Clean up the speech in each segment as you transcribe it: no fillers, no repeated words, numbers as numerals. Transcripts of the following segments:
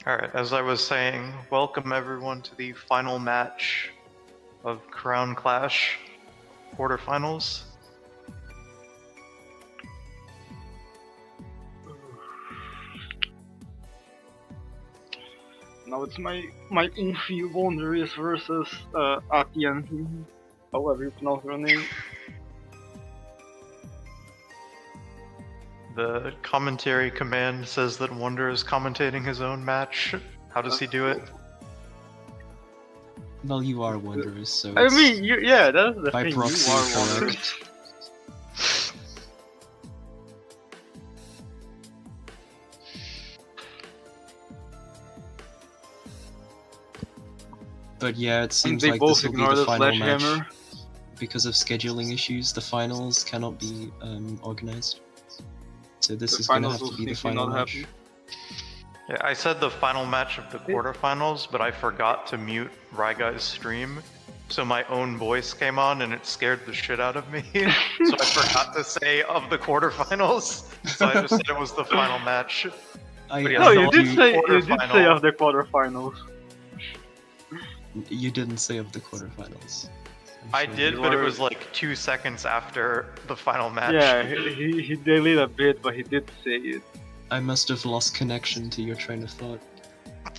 Alright, as I was saying, welcome everyone to the final match of Crown Clash Quarterfinals. Now it's my Infi Wonderis versus Atiankin, however you pronounce her name. The commentary command says that Wonder is commentating his own match. How does he do it? Well, you are Wonderis, so I mean, yeah, that's the by thing. proxy You are correct. Wonderis. But yeah, it And seems they like both this will be ignore the the final match. sledgehammer. Because of scheduling issues, the finals cannot be organized. So this is going to have to be the final match. Yeah, I said the final match of the quarterfinals, but I forgot to mute Ryguy's stream. So my own voice came on and it scared the shit out of me. So I forgot to say of the quarterfinals. So I just said it was the final match. No, you did say of the quarterfinals. You didn't say of the quarterfinals. I did, but it was like 2 seconds after the final match. Yeah, he delayed a bit, but he did say it. I must have lost connection to your train of thought.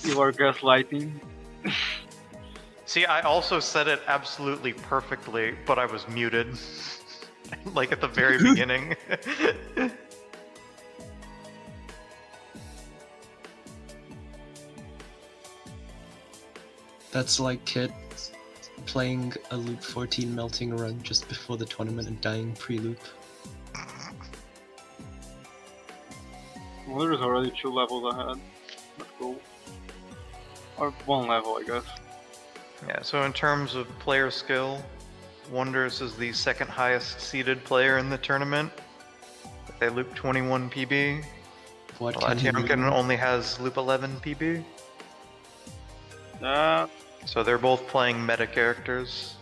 You are gaslighting. See, I also said it absolutely perfectly, but I was muted. Like at the very beginning. That's like Kit playing a Loop 14 melting run just before the tournament and dying pre-loop. Well, there's already 2 levels ahead. That's cool. Or 1 level, I guess. Yeah, so in terms of player skill, Wonders is the second highest seeded player in the tournament. They loop 21 PB. What While Atiankin only has loop 11 PB. So they're both playing meta characters.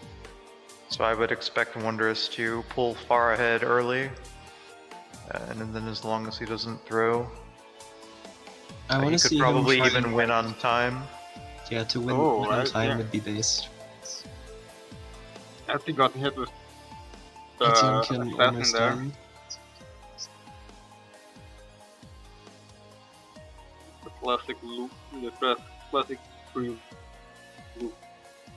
So I would expect Wondrous to pull far ahead early. And then as long as he doesn't throw, he could probably even win on time. Yeah, to win on time would be based. I think got hit with the Atiankin almost there. done. The classic loop, the classic free loop.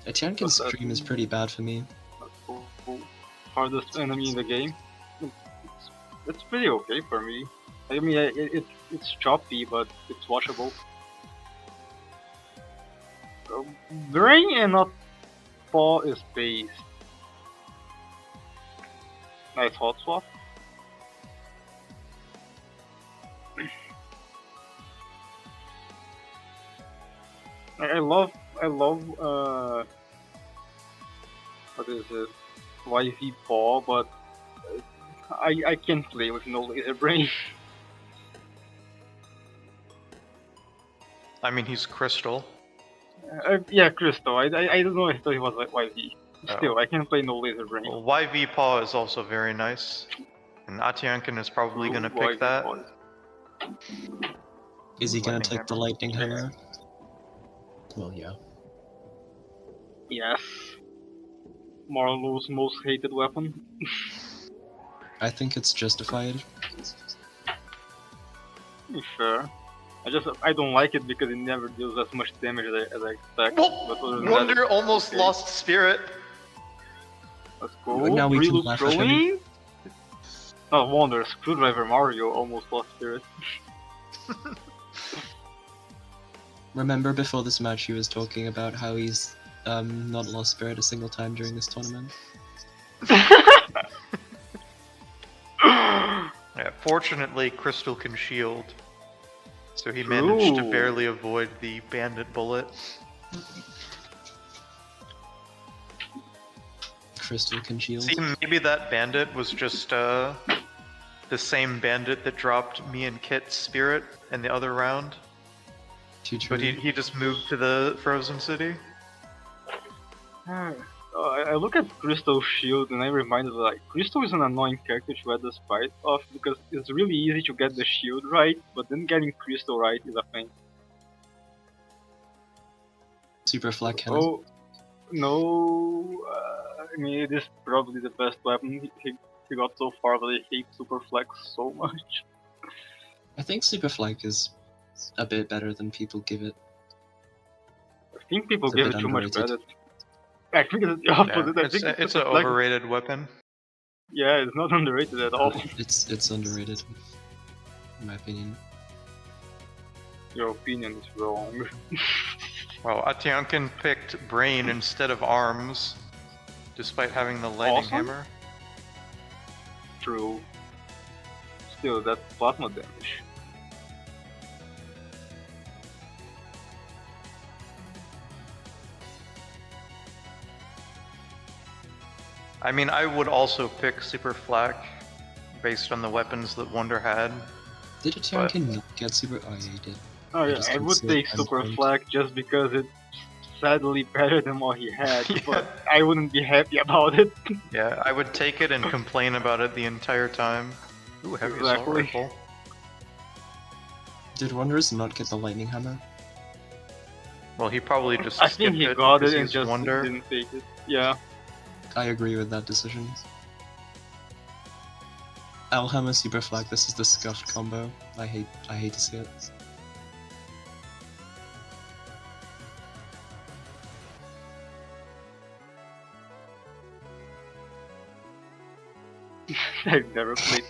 Atiankin's stream is pretty bad for me. Hardest enemy in the game. It's pretty okay for me. I mean, it's choppy, but it's watchable. Brain and not paw is based. Nice hot swap. I love what is it? YV paw, but I can't play with no laser brain. I mean, he's Crystal. Yeah, Crystal. I don't know. I thought he was like YV. Still, I can't play no laser brain. Well, YV paw is also very nice, and Atiankin is probably gonna pick that. Is he gonna take the lightning hammer? Well, yeah. Yes. Marlowe's most hated weapon. I think it's justified. Sure. I don't like it because it never deals as much damage as I expect. Well, Wonder almost lost spirit. Let's go. Now we can laugh at him. No wonder, Screwdriver Mario almost lost spirit. Remember before this match he was talking about how he's not lost spirit a single time during this tournament? Yeah, fortunately, Crystal can shield. So he managed to barely avoid the bandit bullet. Crystal can shield. See, maybe that bandit was just the same bandit that dropped me and Kit's spirit in the other round. But he just moved to the Frozen City. I look at Crystal's shield and I reminded like Crystal is an annoying character to add the spite of because it's really easy to get the shield right, but then getting Crystal right is a pain. Super flag cannon. Oh, no. I mean, it is probably the best weapon he got so far, but I hate Super Flex so much. I think super flag is a bit better than people give it. I think people It's a give bit it too much underrated. credit. I think it's the opposite. I think It's Super an Flex. overrated weapon. Yeah, it's not underrated at all. It's underrated, in my opinion. Your opinion is wrong. Well, Atiankin picked brain instead of arms, despite having the lightning Awesome. hammer. True. Still, that's plasma damage. I mean, I would also pick super flak based on the weapons that Wonder had. Did Atiankin not get super? Oh yeah, he did. Oh yeah, just I didn't would see take it Super uncoined. Flag just because it's sadly better than what he had, Yeah. but I wouldn't be happy about it. Yeah, I would take it and complain about it the entire time. Ooh, heavy assault Exactly. rifle. Did Wonderis not get the lightning hammer? Well, he probably just I skipped think he it got because it and he's just Wonder. didn't take it. Yeah. I agree with that decision. Alhammer super flag. This is the scuffed combo. I hate to see it. I've never played.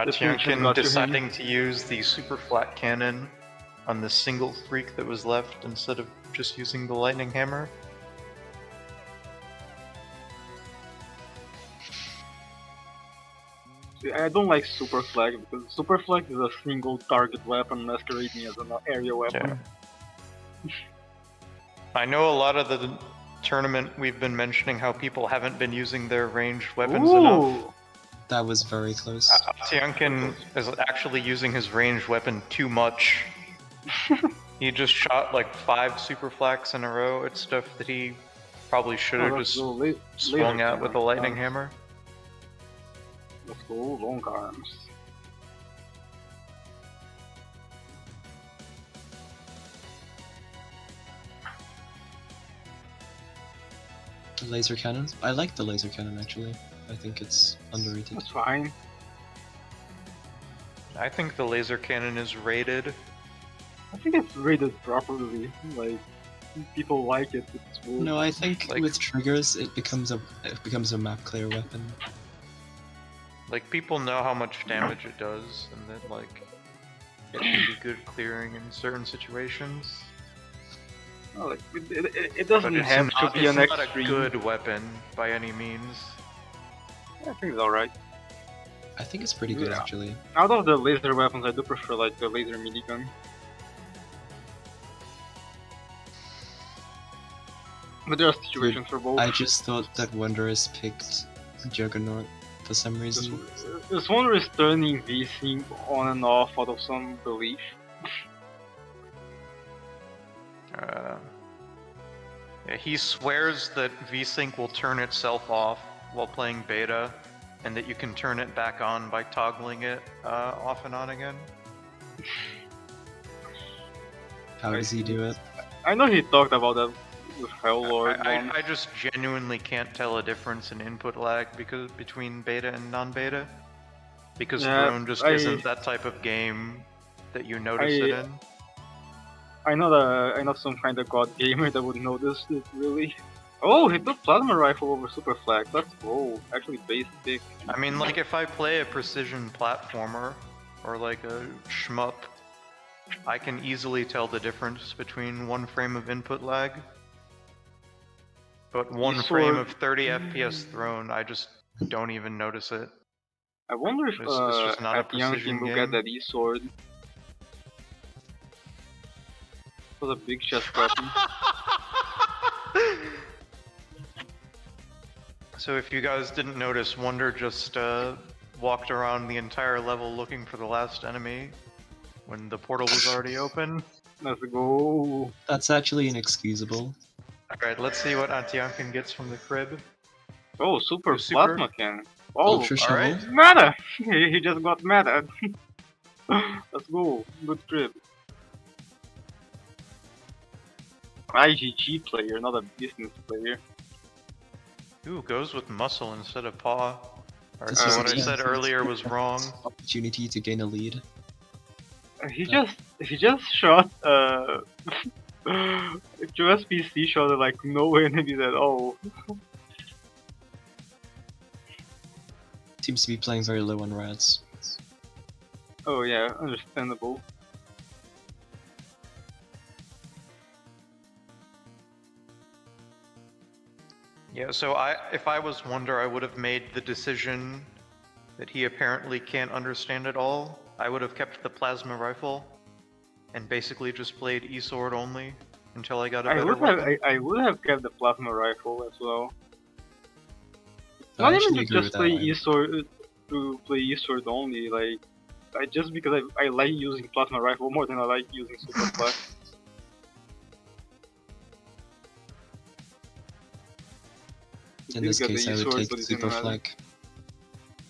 The future Atiankin got to him. deciding to use the super flat cannon on the single freak that was left instead of just using the lightning hammer. See, I don't like Super Flag because Super Flag is a single target weapon masquerading as an area weapon. Yeah. I know a lot of the tournament we've been mentioning how people haven't been using their ranged weapons enough. Ooh! That was very close. Atiankin is actually using his ranged weapon too much. He just shot like 5 super flaks in a row. It's stuff that he probably should have let's just go swung at with a lightning cannon. hammer. Let's go long arms. Laser cannon. I like the laser cannon actually. I think it's underrated. That's fine. I think the laser cannon is rated. I think it's rated properly. Like, people like it. It's cool. No, I think Like- with triggers it becomes a map clear weapon. Like, people know how much damage it does, and that, like, it can be good clearing in certain situations. No, like, it But doesn't it's have not, to be it's an not extreme. a good weapon by any means. I think it's alright. I think it's pretty good Yeah. actually. Out of the laser weapons, I do prefer like the laser minigun. But there are situations for both. I just thought that Wonderis picked Juggernaut for some reason. This one is turning V-Sync on and off out of some belief. Yeah, he swears that VSync will turn itself off while playing beta, and that you can turn it back on by toggling it off and on again. How does he do it? I know he talked about that with Helllord once. I just genuinely can't tell a difference in input lag between beta and non-beta. Because Yeah, Throne just I- isn't that type of game that you notice it in. I'm not some kind of god gamer that would notice it really. Oh, he took plasma rifle over super flag. Let's go. Actually, base pick. I mean, like, if I play a precision platformer, or like a shmup, I can easily tell the difference between 1 frame of input lag. But 1 frame of 30 FPS Throne, I just don't even notice it. I wonder if It's just not a precision Atiankin will game. get that E-sword. It was a big chest weapon. So if you guys didn't notice, Wonder just walked around the entire level looking for the last enemy when the portal was already open. Let's go. That's actually inexcusable. Alright, let's see what Atiankin gets from the crib. Oh, super Super. plasma cannon. Oh, Ultra shovel. alright. meta! He just got meta. Let's go. Good trip. IGG player, not a business player. Ooh, goes with muscle instead of paw. Alright, This so is what I the said earlier was wrong. opportunity to gain a lead. He just shot QSPC shot like no enemies at all. Seems to be playing very low on rads. Oh yeah, understandable. Yeah, so if I was Wonder, I would have made the decision that he apparently can't understand at all. I would have kept the plasma rifle and basically just played E-sword only until I got a better weapon. I would have kept the plasma rifle as well. I Not even actually to agree just with play that. E-sword to play E-sword only, like just because I like using plasma rifle more than I like using super flash. In this Because case, the I would E-sword, take but it super didn't matter. flag.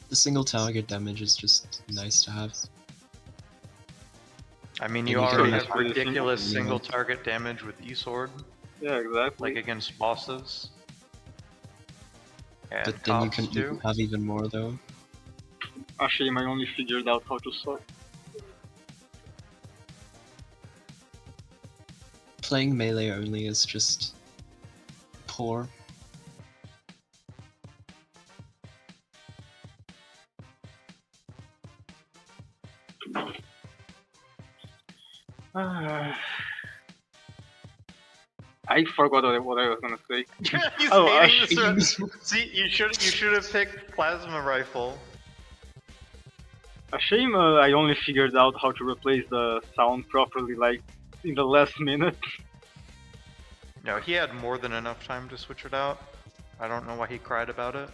The single target damage is just nice to have. I mean, And you you already can have make- ridiculous minimum. single target damage with E-sword, Yeah, exactly. like against bosses. And But then you cops can too. have even more though. A shame I only figured out how to sort. Playing melee only is just poor. I forgot what I was gonna say. He's Oh, hating this one. See, you should have picked plasma rifle. A shame I only figured out how to replace the sound properly like in the last minute. No, he had more than enough time to switch it out. I don't know why he cried about it.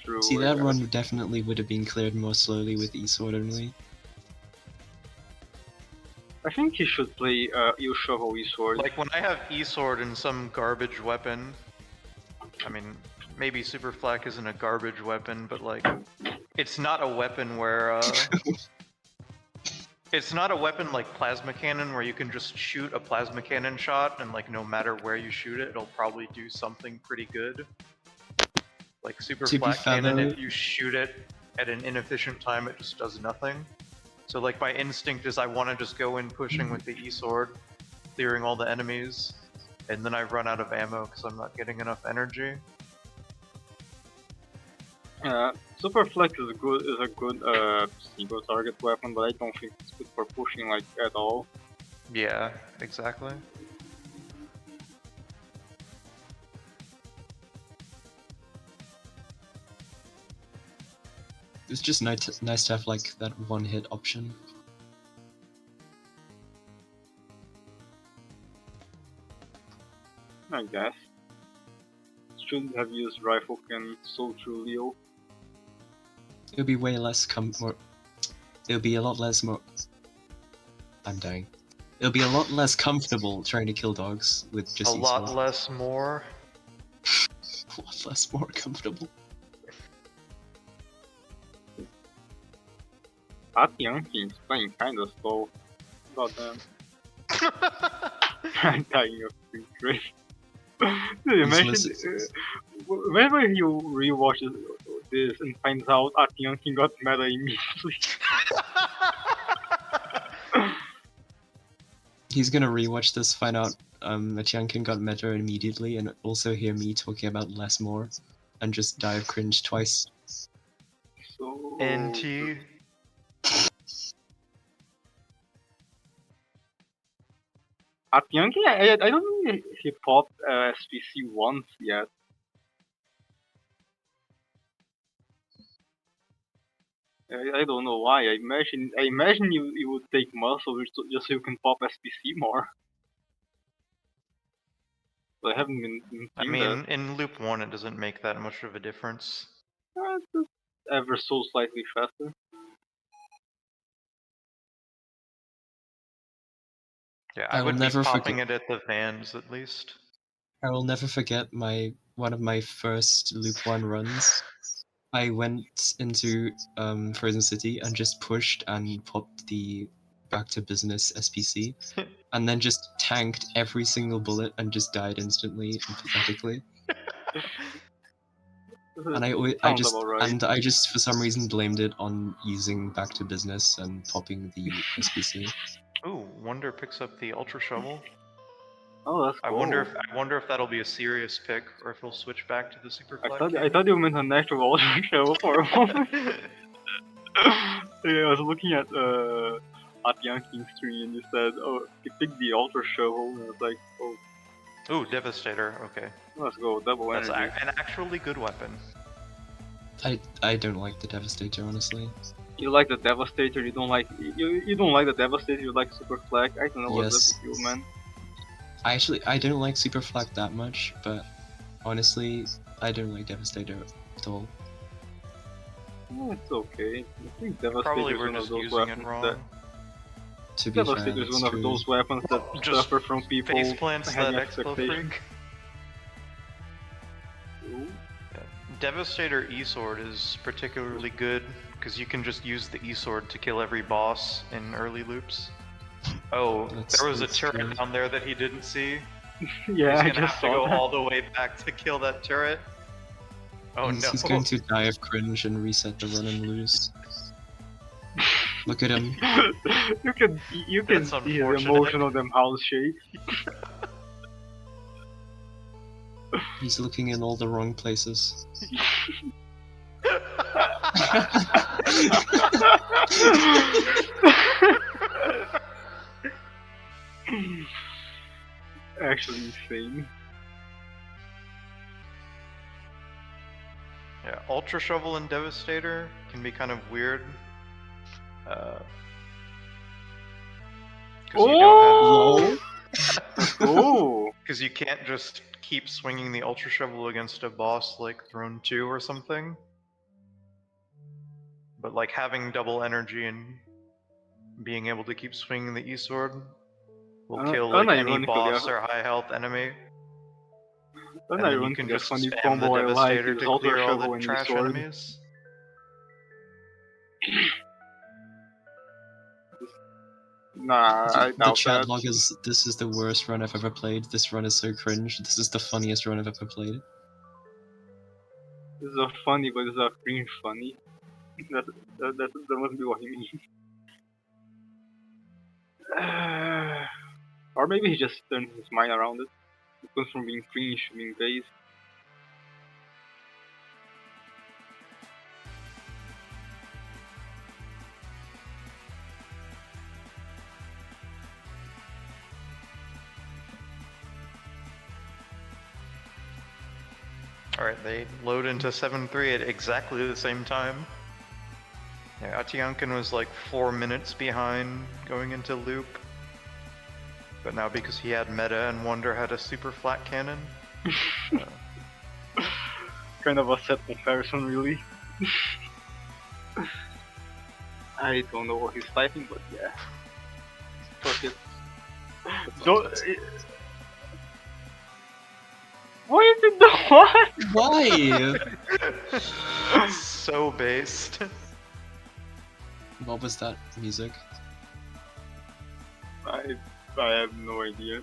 True. See, I that guess. run definitely would have been cleared more slowly with E-sword only. I think he should play Eel Shovel E-Sword. Like when I have E-sword and some garbage weapon, I mean, maybe Super Flak isn't a garbage weapon, but like, it's not a weapon where it's not a weapon like plasma cannon where you can just shoot a plasma cannon shot and like no matter where you shoot it, it'll probably do something pretty good. Like Super To be Flak fair, cannon, though- if you shoot it at an inefficient time, it just does nothing. So like my instinct is I want to just go in pushing with the E-sword, clearing all the enemies, and then I run out of ammo because I'm not getting enough energy. Super Flex is a good single target weapon, but I don't think it's good for pushing like at all. Yeah, exactly. It's just nice to have like that one-hit option. I guess. Shouldn't have used rifle cannon so true, Leo. It'll be way less It'll be a lot less I'm dying. It'll be a lot less comfortable trying to kill dogs with just A lot E-sword. less more. A lot less more comfortable. Atiankin is playing kinda slow. Goddamn. I'm dying of regret. Dude, imagine whenever he rewatches this and finds out Atiankin got meta immediately. He's gonna rewatch this, find out Atiankin got meta immediately, and also hear me talking about less more, and just die of cringe twice. So NT. Atiankin, I don't think he popped SPC once yet. I don't know why. I imagine you would take muscle just so you can pop SPC more. But I haven't been I seeing mean, in loop 1 it doesn't make that much of a difference. that. Just ever so slightly faster. Yeah, I I will would be never popping forget- it at the vans at least. I will never forget one of my first Loop 1 runs. I went into Frozen City and just pushed and popped the Back to Business SPC, and then just tanked every single bullet and just died instantly and pathetically. And I Sounds about right. just for some reason blamed it on using back to business and popping the SPC. Ooh, Wonder picks up the Ultra Shovel. Oh, that's I cool. wonder if that'll be a serious pick or if he'll switch back to the Super I Flat thought King. you meant an actual Ultra Shovel for a moment. Yeah, I was looking at Atiankin stream and you said, oh, you picked the Ultra Shovel, and I was like, oh, Ooh, Devastator. Okay, let's go, double that's energy. an actually good weapon. I don't like the Devastator, honestly. You like the Devastator, you don't like the Devastator, you like Super Flag. I don't know what's up with you, man. I don't like Super Flak that much, but honestly, I don't like Devastator at all. It's okay. I think Devastator Probably is we're one of just those using it weapons wrong. that To be fair, Devastator is that's one of true. those weapons that Just suffer from people Face plants that having Expo expectations. Freak. Ooh. Devastator E-Sword is particularly good because you can just use the E-Sword to kill every boss in early loops. Oh, there was a turret true. down there that he didn't see. Yeah, He's I gonna just have to go saw that. all the way back to kill that turret. Oh no. He's going to die of cringe and reset the run and lose. Look at him. you can That's see his unfortunate. emotion on them house shake. He's looking in all the wrong places. Actually insane. Yeah, Ultra Shovel and Devastator can be kind of weird. Oh! Oh! Because you can't just keep swinging the Ultra Shovel against a boss like Throne 2 or something. But like having double energy and being able to keep swinging the E-Sword will kill like any unironically, boss or high health enemy. And then you can a just funny spam combo the I like Devastator is to Ultra clear all the Shovel and trash E-Sword. enemies. Nah, I The doubt chat that. log is, this is the worst run I've ever played. This run is so cringe. This is the funniest run I've ever played. This is a funny, but it's a cringe funny. that must be what he means. Or maybe he just turned his mind around it. It goes from being cringe to being based. Alright, they load into 7-3 at exactly the same time. Yeah, Atiankin was like 4 minutes behind going into loop. But now because he had meta and Wonder had a super flat cannon. Kind of a set comparison, really. I don't know what he's typing, but yeah. Fuck it. Don't. Why is it the what? Why? So based. What was that music? I have no idea.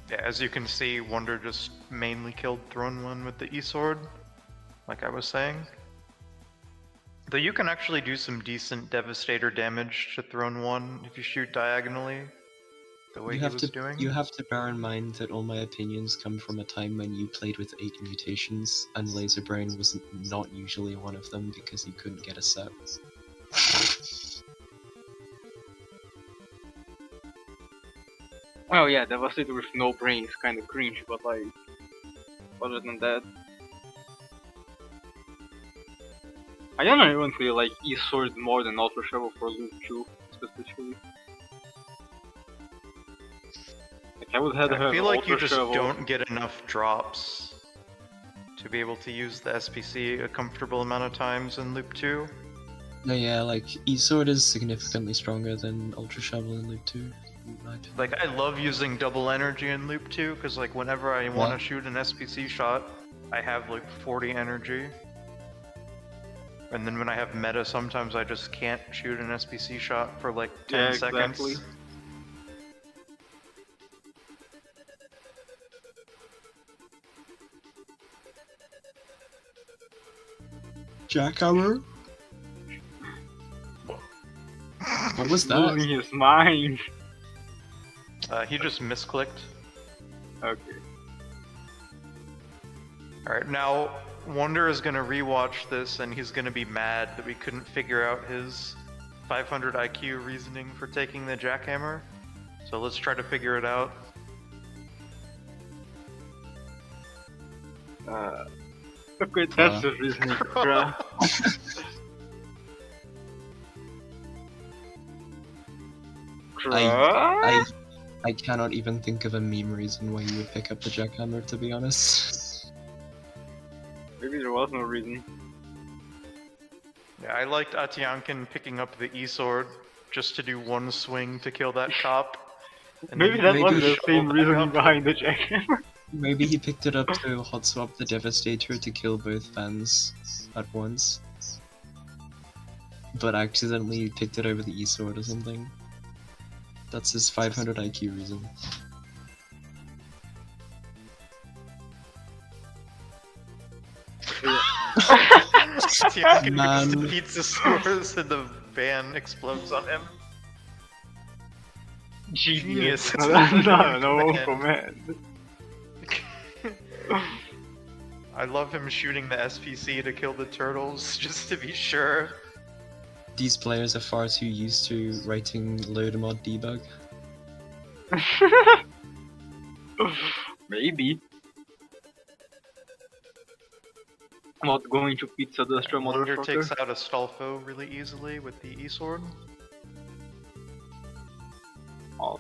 Yeah, as you can see, Wonder just mainly killed Throne 1 with the E-Sword, like I was saying. Though you can actually do some decent Devastator damage to Throne 1 if you shoot diagonally, the way he was doing. You have to bear in mind that all my opinions come from a time when you played with 8 mutations, and Laser Brain was not usually one of them because you couldn't get a set. Well, yeah, Devastator with no brain is kind of cringe, but like, other than that, I don't even feel like E-Sword more than Ultra Shovel for Loop 2, specifically. Like, I would have I feel like you Ultra just Shovel. don't get enough drops to be able to use the SPC a comfortable amount of times in Loop 2. No, yeah, like, E-Sword is significantly stronger than Ultra Shovel in Loop 2. Like, I love using double energy in loop 2, because like whenever I want to shoot an SPC shot, I have like 40 energy. And then when I have meta, sometimes I just can't shoot an SPC shot for like 10 seconds. Exactly. Jackhammer? What was that? Losing his mind. He just misclicked. Okay. Alright, now Wonder is gonna rewatch this and he's gonna be mad that we couldn't figure out his 500 IQ reasoning for taking the jackhammer. So let's try to figure it out. Okay, that's the reasoning, bruh. I cannot even think of a meme reason why you would pick up the jackhammer, to be honest. Maybe there was no reason. Yeah, I liked Atiankin picking up the E-sword just to do one swing to kill that cop. And Maybe then that was the shovel same back reasoning up. behind the jackhammer. Maybe he picked it up to hot swap the Devastator to kill both fans at once. But accidentally picked it over the E-sword or something. That's his 500 IQ reason. Atiankin Man. goes to pizza stores and the van explodes on him. Genius. No comment. I love him shooting the SPC to kill the turtles, just to be sure. These players are far too used to writing load mod debug. Maybe. Not going to pizza destroy Wonder motherfucker. takes out Astolfo really easily with the E-sword. Oh.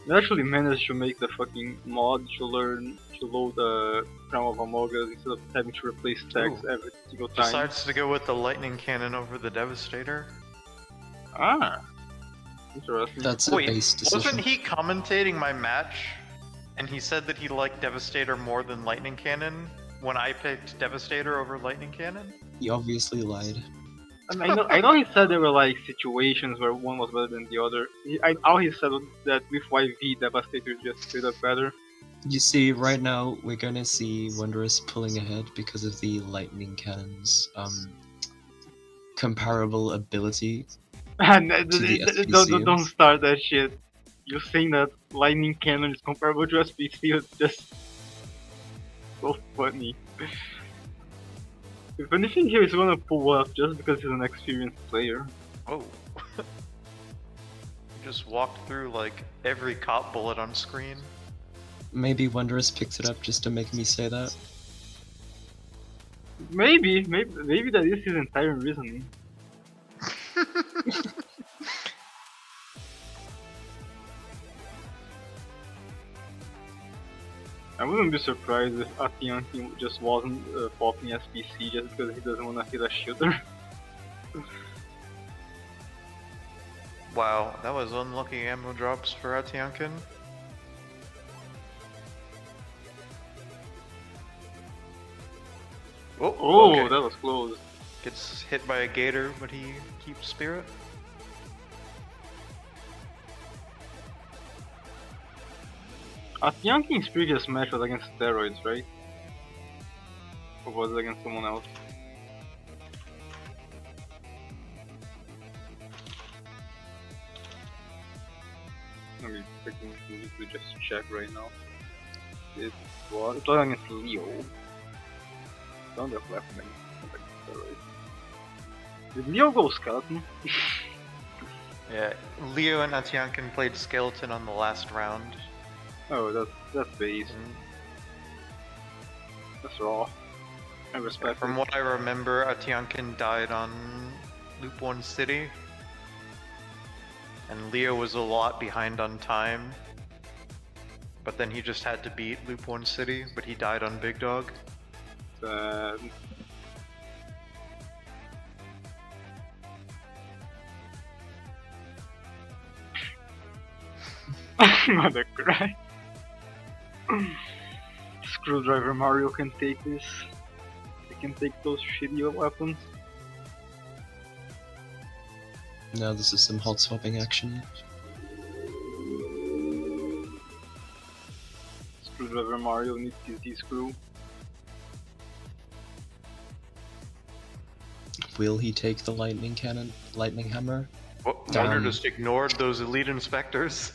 They actually managed to make the fucking mod to learn to load the Crown of Amogus instead of having to replace text Ooh. every single time. Decides to go with the lightning cannon over the Devastator. Ah. Interesting. That's a Wait, base decision. wasn't he commentating my match? And he said that he liked Devastator more than Lightning Cannon when I picked Devastator over Lightning Cannon? He obviously lied. And I know he said there were like situations where one was better than the other. All he said was that with YV, Devastator is just straight up better. You see, right now we're gonna see Wonderis pulling ahead because of the lightning cannon's comparable ability. And the SPC. don't start that shit. You're saying that Lightning Cannon is comparable to SPC is just so funny. If anything here is gonna pull up just because he's an experienced player. Oh. Just walked through like every cop bullet on screen. Maybe Wonderis picked it up just to make me say that. Maybe that is his entire reasoning. I wouldn't be surprised if Atiankin just wasn't popping SPC just because he doesn't want to hit a shooter. Wow, that was unlucky ammo drops for Atiankin. Oh, okay. that was close. Gets hit by a gator, but he keeps spirit. Atiankin's previous match was against steroids, right? Or was it against someone else? Let me freaking need to just check right now. It was against Leo. Don't have left many against steroids. Did Leo go skeleton? Yeah, Leo and Atiankin played skeleton on the last round. Oh, that's base. And That's raw. I respect from it. what I remember, Atiankin died on Loop 1 City. And Leo was a lot behind on time. But then he just had to beat Loop 1 City, but he died on Big Dog. What a cry. Screwdriver Mario can take this. He can take those shitty weapons. Now this is some hot swapping action. Screwdriver Mario needs his D-screw. Will he take the lightning cannon, lightning hammer? Wonder just ignored those elite inspectors.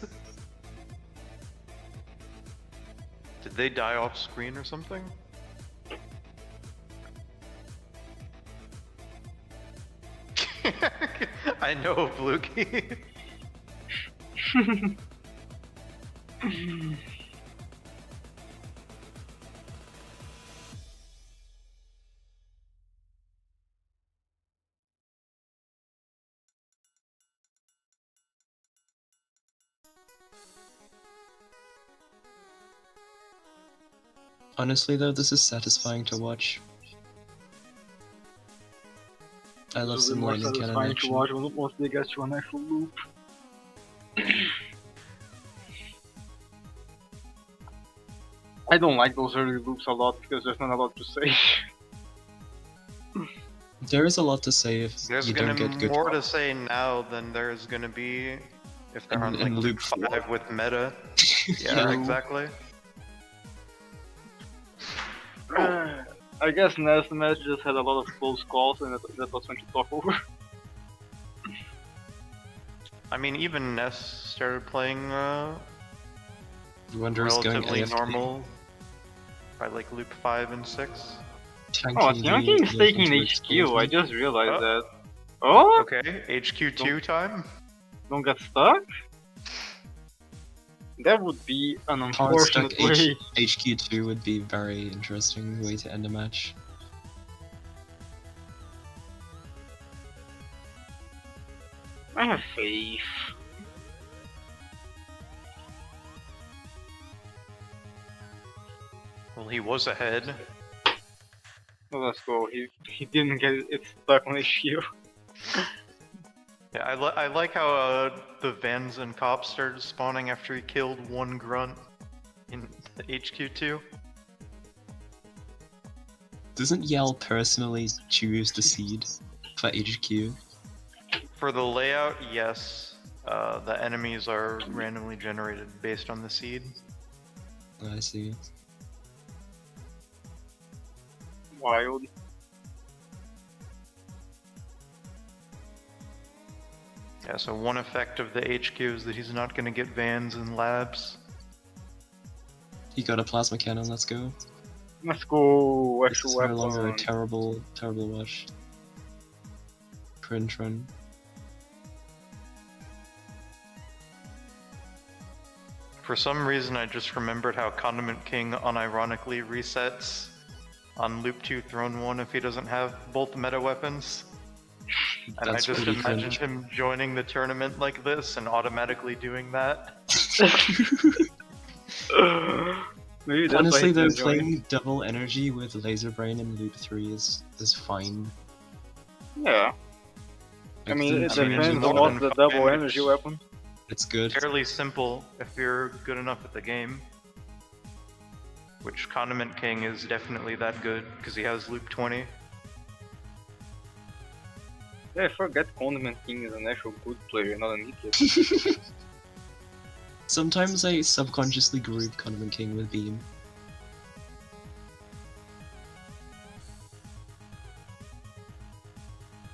Did they die off screen or something? I know, Fluky. Honestly though, this is satisfying to watch. I love This will some be more lightning cannon satisfying to action. watch once they get to an actual loop. I don't like those early loops a lot because there's not a lot to say. There is a lot to say if There's you gonna don't get be good more to say now than there's gonna be if they're on like in loop loop 5 with meta. Yeah, Yeah. exactly. I guess Nest match just had a lot of close calls and that was fun to talk over. I mean, even Ness started playing Wonderis going relatively AFK. normal by like loop 5 and 6. Oh, Atiankin is taking HQ, I just realized that. Oh? Okay, HQ2 time? Don't get stuck? That would be an Hard stuck unfortunate way. HQ2 would be a very interesting way to end a match. I have faith. Well, he was ahead. Well, let's go. He didn't get it stuck on HQ. Yeah, I like how the Vans and cops started spawning after he killed one grunt in HQ2. Doesn't Yell personally choose the seed for HQ? For the layout, yes. The enemies are randomly generated based on the seed. I see. Wild. Yeah, so one effect of the HQ is that he's not gonna get Vans and labs. He got a plasma cannon, let's go. Let's go. This Extra is no longer a weapon. terrible watch. Cringe run. For some reason, I just remembered how Condiment King unironically resets on Loop 2 Throne 1 if he doesn't have both meta weapens. And That's I just pretty imagined cringe. him joining the tournament like this and automatically doing that. Maybe that's Honestly why though, he's joining. playing double energy with Laser Brain in Loop 3 is fine. Yeah. I Like, mean, Loop it 2 it's depends more on what's than the five double damage. energy weapon. It's good. Fairly simple if you're good enough at the game. Which Condiment King is definitely that good, because he has Loop 20. Yeah, I forget Condiment King is an actual good player, not an idiot. Sometimes I subconsciously group Condiment King with Beam.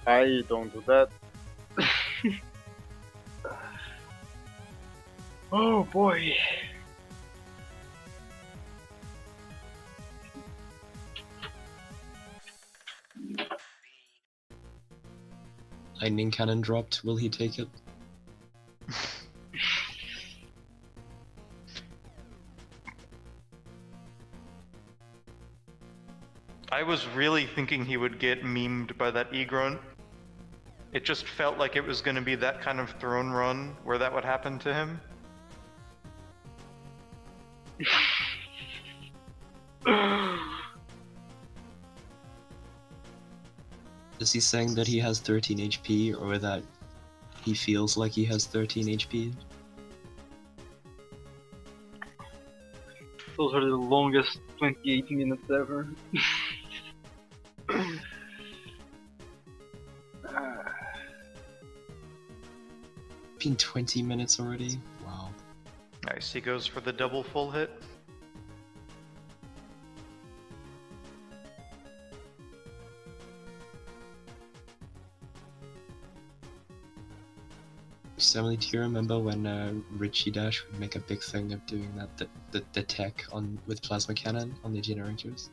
I don't do that. Oh boy. Lightning cannon dropped, will he take it? I was really thinking he would get memed by that E-Grunt. It just felt like it was going to be that kind of throne run where that would happen to him. Is he saying that he has 13 HP or that he feels like he has 13 HP? Those are the longest 28 minutes ever. Been 20 minutes already? Wow. Nice, he goes for the double full hit. Emily, do you remember when Richie Dash would make a big thing of doing that, the tech on with plasma cannon on the generators?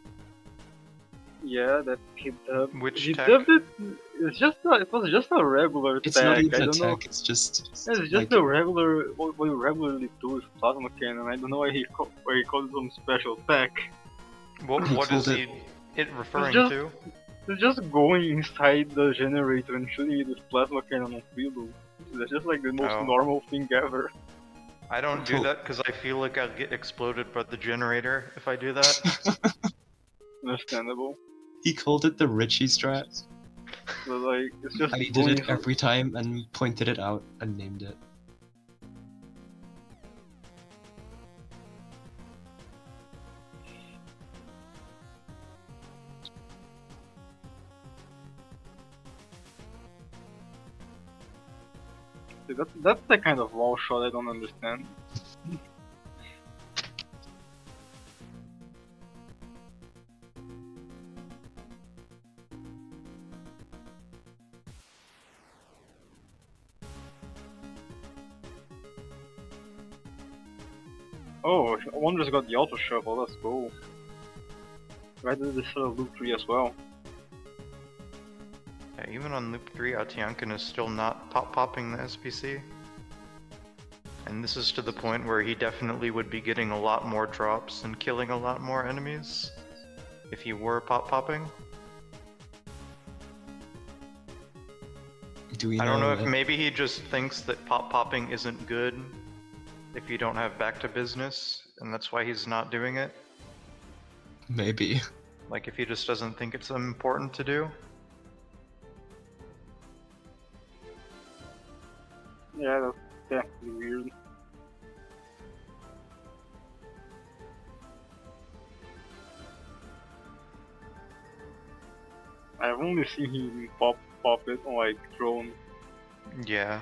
Yeah, that he dubbed. Which he tech? dubbed it. It was just a regular It's tech. not even I a don't know. tech, it's just It's just like, a regular what you regularly do with plasma cannon. I don't know why he called it some special tech. What He is called it referring just- to? It's just going inside the generator and shooting it with plasma cannon on preload. That's just like the most Oh. normal thing ever. I don't do that because I feel like I'll get exploded by the generator if I do that. Understandable. he called it the Richie strat, But like, it's just and he going did it every time and pointed it out and named it. That's the kind of wall shot I don't understand. Oh, Wonderis got the auto shuffle, let's go. Why did this sort of loop 3 as well? Yeah, even on loop 3, Atiankin is still not popping the SPC. And this is to the point where he definitely would be getting a lot more drops and killing a lot more enemies if he were popping. Do we I don't know if that- maybe he just thinks that popping isn't good if you don't have back to business, and that's why he's not doing it. Maybe. Like if he just doesn't think it's important to do. Yeah, that's definitely weird. I've only seen him pop it on like drone. Yeah.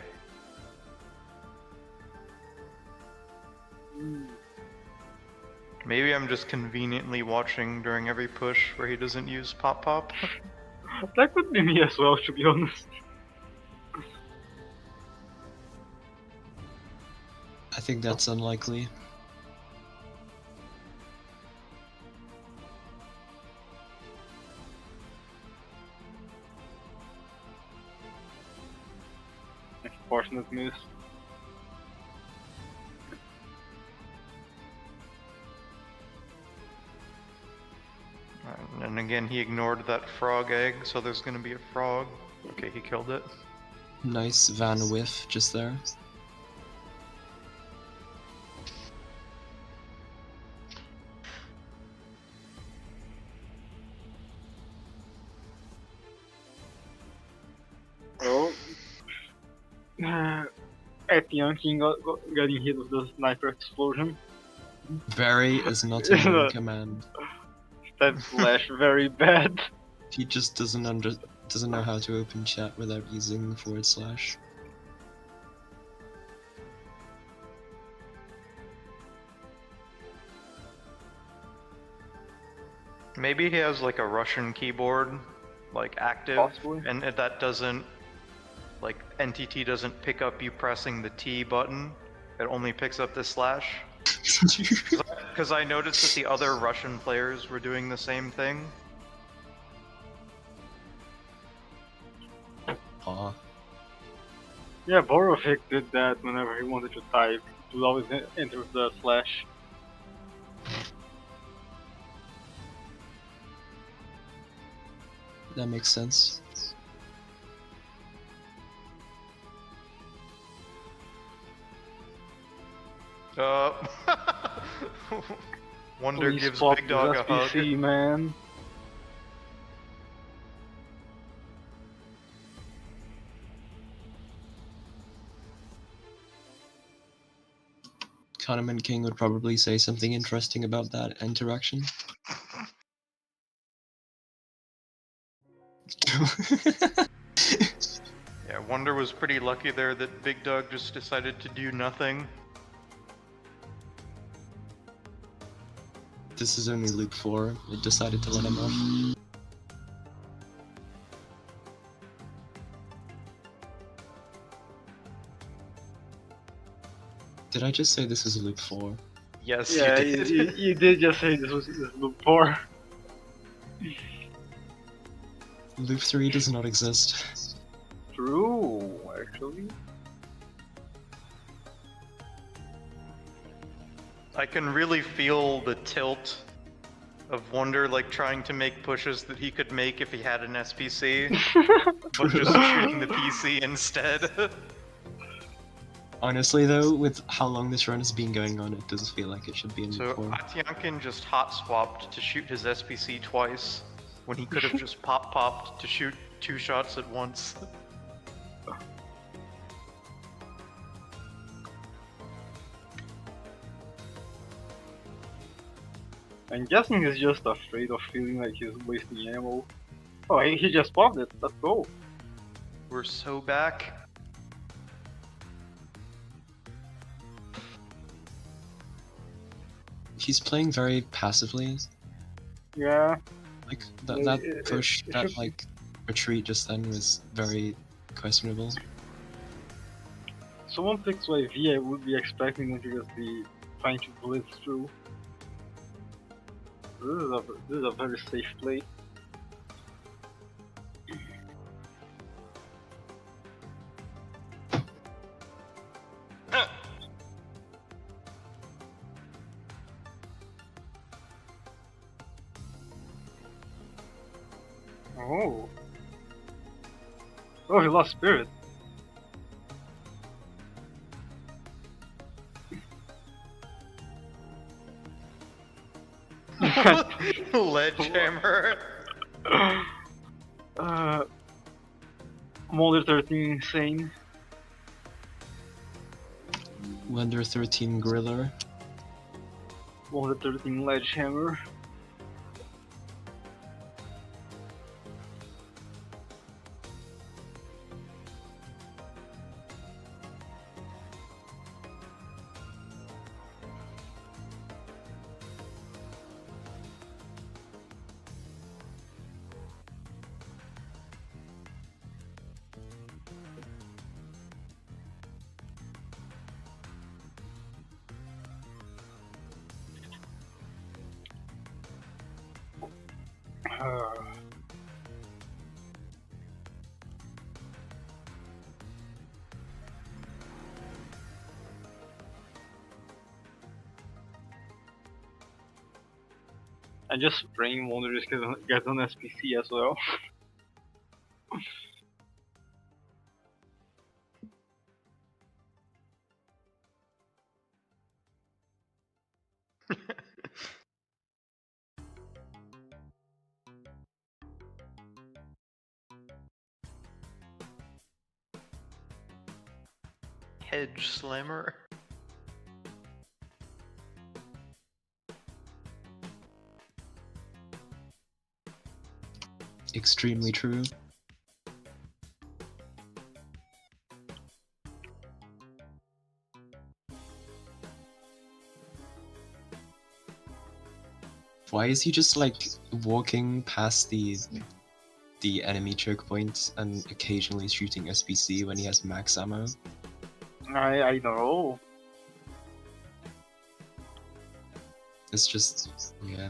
Maybe I'm just conveniently watching during every push where he doesn't use pop. That could be me as well, to be honest. I think that's unlikely. Unfortunate miss. And again, he ignored that frog egg, so there's gonna be a frog. Okay, he killed it. Nice Van whiff just there. Oh. Atiankin getting hit with the sniper explosion. Barry is not in command. That flash very bad. He just doesn't know how to open chat without using the /. Maybe he has like a Russian keyboard, like active, Possibly. and that doesn't, like NTT doesn't pick up you pressing the T button. It only picks up the /. Because I noticed that the other Russian players were doing the same thing. Aw. Yeah, Borovic did that whenever he wanted to type. He would always enter with the slash. That makes sense. Wonder Please gives pop Big Dog a this hug. SPC, man. Kahneman King would probably say something interesting about that interaction. Yeah, Wonder was pretty lucky there that Big Dog just decided to do nothing. This is only loop 4. It decided to let him off. Did I just say this is loop 4? Yes, Yeah, you did. you did just say this was loop 4. Loop 3 does not exist. True, actually. I can really feel the tilt of Wonder like trying to make pushes that he could make if he had an SPC, but just shooting the PC instead. Honestly though, with how long this run has been going on, it does feel like it should be in So loop 4. Atiankin just hot swapped to shoot his SPC twice, when he could have just popped to shoot 2 shots at once. I'm guessing he's just afraid of feeling like he's wasting ammo. Oh, he just popped it. Let's go. We're so back. He's playing very passively. Yeah. Like, Yeah, that push, it that should- like retreat just then was very questionable. Someone picks YV, I would be expecting them to just be trying to blitz through. This is a very safe play. Oh. Oh, he lost spirit. Ledgehammer. Molder 13 insane. Wonder 13 Griller. Molder 13 Ledgehammer. And just spraying Wonderis gets on SPC as well. Hedge slammer. Extremely true. Why is he just like walking past the enemy choke point and occasionally shooting SPC when he has max ammo? I know. It's just, yeah,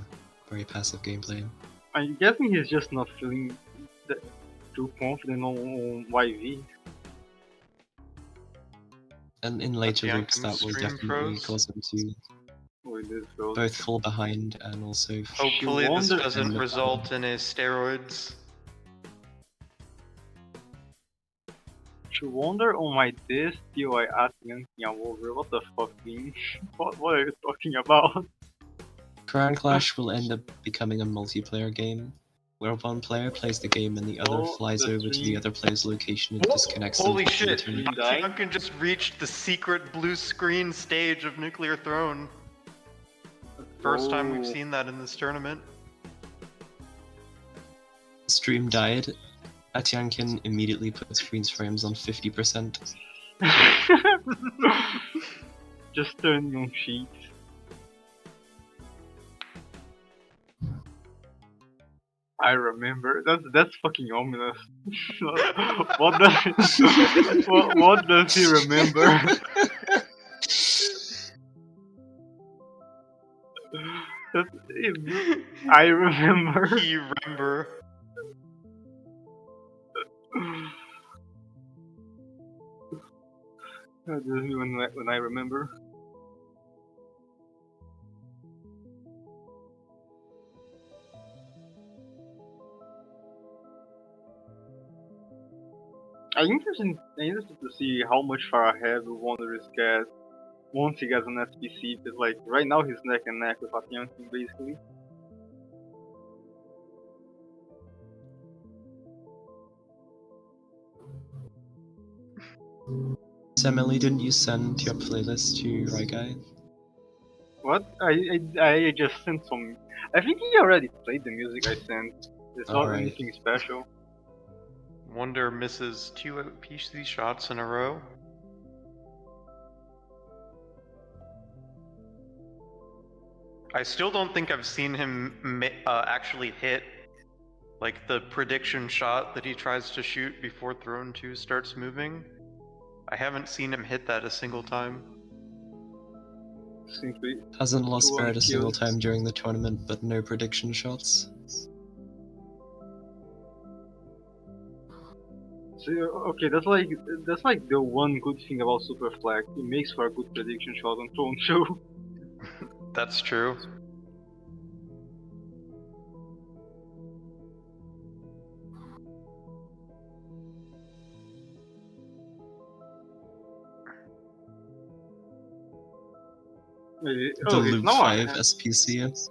very passive gameplay. I'm guessing he's just not feeling too confident on YV. And in later Atiankin loops that will stream definitely froze. cause him to With this goes. both fall behind and also Hopefully this Wonder- doesn't result in his steroids. To wonder on my disc, DOI Atiankin over. What the fuck, Dean? What are you talking about? Crown Clash will end up becoming a multiplayer game, where one player plays the game and the other Oh, flies the over to the stream. other player's location and Whoa, disconnects holy them from the shit! tournament. Stream dying? Atiankin just reached the secret blue screen stage of Nuclear Throne. First time we've Oh. seen that in this tournament. Stream died. Atiankin immediately puts freeze frames on 50%. Just turning on sheets. I remember. That's fucking ominous. what does he remember? I remember. He remember. That is me when I remember. I'm interested to see how much far ahead Wonderis gets once he gets an SPC, because like right now he's neck and neck with Atiankin basically. Emily, didn't you send your playlist to Ryguy? What? I just sent some. I think he already played the music I sent. It's not Alright. anything special. Wonder misses 2 PC shots in a row. I still don't think I've seen him actually hit like the prediction shot that he tries to shoot before Throne 2 starts moving. I haven't seen him hit that a single time. Simply. Hasn't lost Two Spirit a single kills. time during the tournament, but no prediction shots. So, okay, that's like the one good thing about Super Flag. It makes for a good prediction shot on Throne 2. That's true. The Oh, it's Loop now 5 SPC.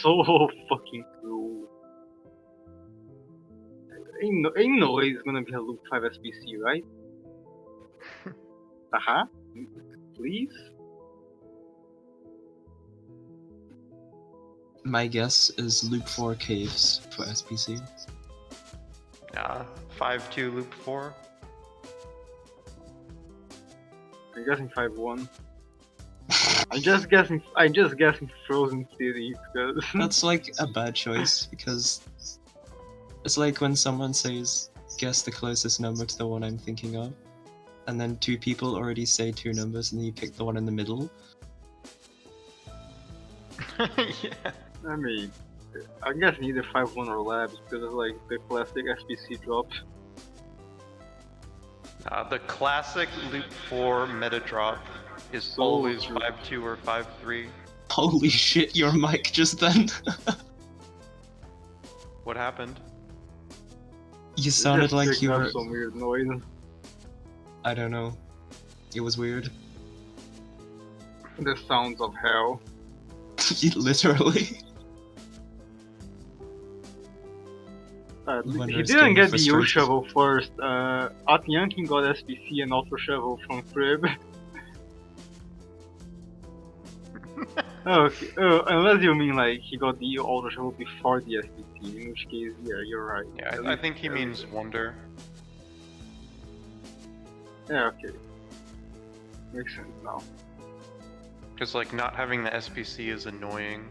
so fucking cool. Ain't no way it's gonna be a Loop 5 SPC, right? Please? My guess is Loop 4 Caves for SPC. Yeah, 5-2 loop 4. I'm guessing 5-1. I'm just guessing Frozen City because That's like a bad choice, because it's like when someone says, guess the closest number to the one I'm thinking of, and then 2 people already say 2 numbers and then you pick the one in the middle. Yeah. I mean, I'm guessing either 5-1 or Labs because it's like the classic SPC drop. The classic loop 4 meta drop is So always true. 5-2 or 5-3. Holy shit, your mic just then! What happened? You It sounded just like picked you up were... some weird noise. I don't know. It was weird. The sounds of hell. Literally. He Wonderis didn't getting get the U frustrated. shovel first. Atiankin got SPC and Auto Shovel from Crib. Okay, unless you mean like he got the Auto Shovel before the SPC, in which case, yeah, you're right. Yeah, I think he means Wonder. Yeah, okay. Makes sense now. Because, like, not having the SPC is annoying,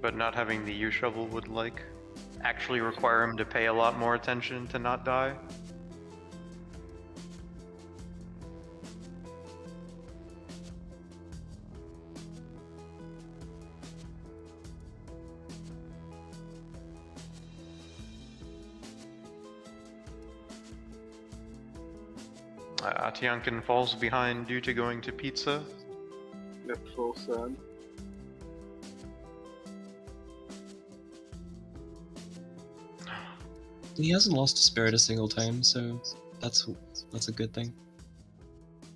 but not having the U-Shovel would, like, actually require him to pay a lot more attention to not die. Atiankin falls behind due to going to pizza. That's so sad. He hasn't lost a Spirit a single time, so that's a good thing.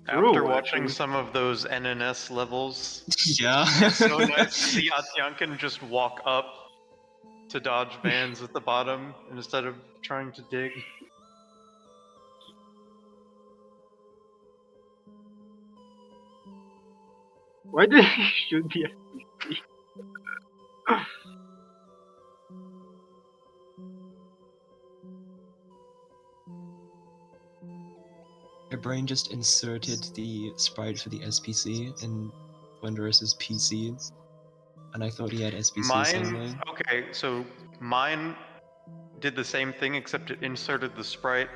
After True, watching actually. some of those NNS levels, Yeah. it's so nice to see Atiankin just walk up to dodge vans at the bottom instead of trying to dig. Why did he shoot the SPC? My brain just inserted the sprite for the SPC in Wonderis's PC, and I thought he had SPC suddenly. Mine, okay, so mine did the same thing except it inserted the sprite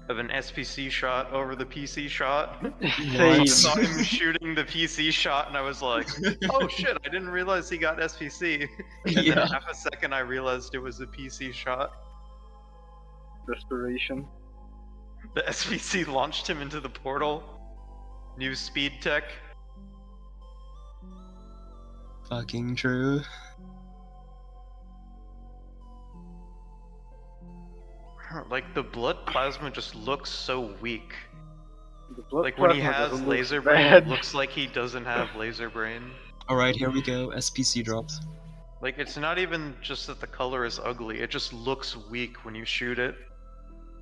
of an SPC shot over the PC shot. I What? saw him shooting the PC shot and I was like, oh shit, I didn't realize he got SPC. And then Yeah. half a second I realized it was a PC shot. Desperation. The SPC launched him into the portal. New speed tech. Fucking true. Like, the blood plasma just looks so weak. The blood Like, when he plasma has doesn't look laser brain, bad. it looks like he doesn't have laser brain. Alright, here we go. SPC drop. Like, it's not even just that the color is ugly, it just looks weak when you shoot it.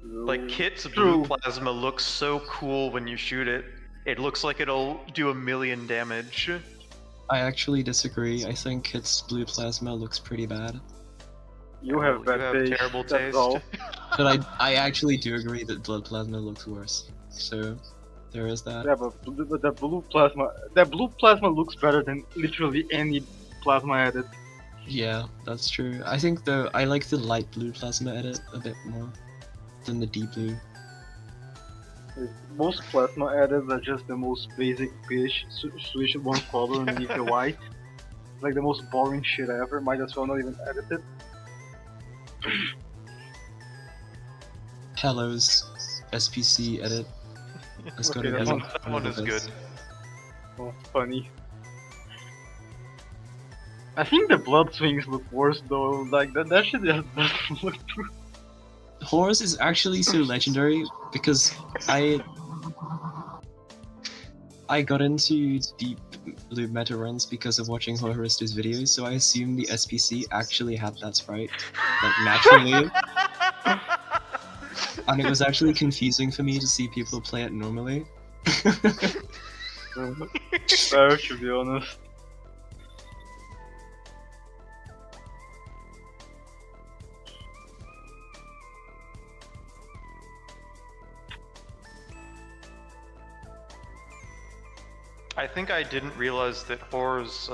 Like, Kit's blue True. plasma looks so cool when you shoot it. It looks like it'll do 1,000,000 damage. I actually disagree. I think Kit's blue plasma looks pretty bad. You have bad taste. terrible that's taste. all. But I actually do agree that blood plasma looks worse. So, there is that. Yeah, but that blue plasma looks better than literally any plasma edit. Yeah, that's true. I think though, I like the light blue plasma edit a bit more than the deep blue. Most plasma edits are just the most basic bitch, switch one color underneath the white. Like the most boring shit ever, might as well not even edit it. Hello's SPC edit. That's Okay, gonna that be one- That one one of is the good. best. Oh, funny. I think the blood swings look worse though, like that shit just doesn't look true. Horus is actually so legendary because I got into deep blue meta runs because of watching Horrorista's videos, so I assume the SPC actually had that sprite, like naturally, and it was actually confusing for me to see people play it normally. Fair, to be honest. I think I didn't realize that Horror's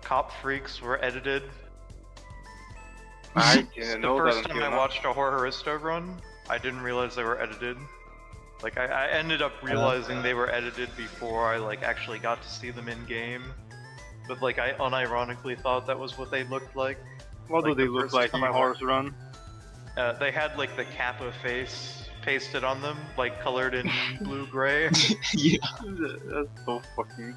cop freaks were edited. I The didn't know first that time until I now. watched a Horrorista run, I didn't realize they were edited. Like, I ended up realizing they were edited before I, like, actually got to see them in game. But, like, I unironically thought that was what they looked like. What like do they the look first like in time I Horse Run? They had, like, the Kappa face pasted on them, like, colored in blue-gray. Yeah. That's so fucking.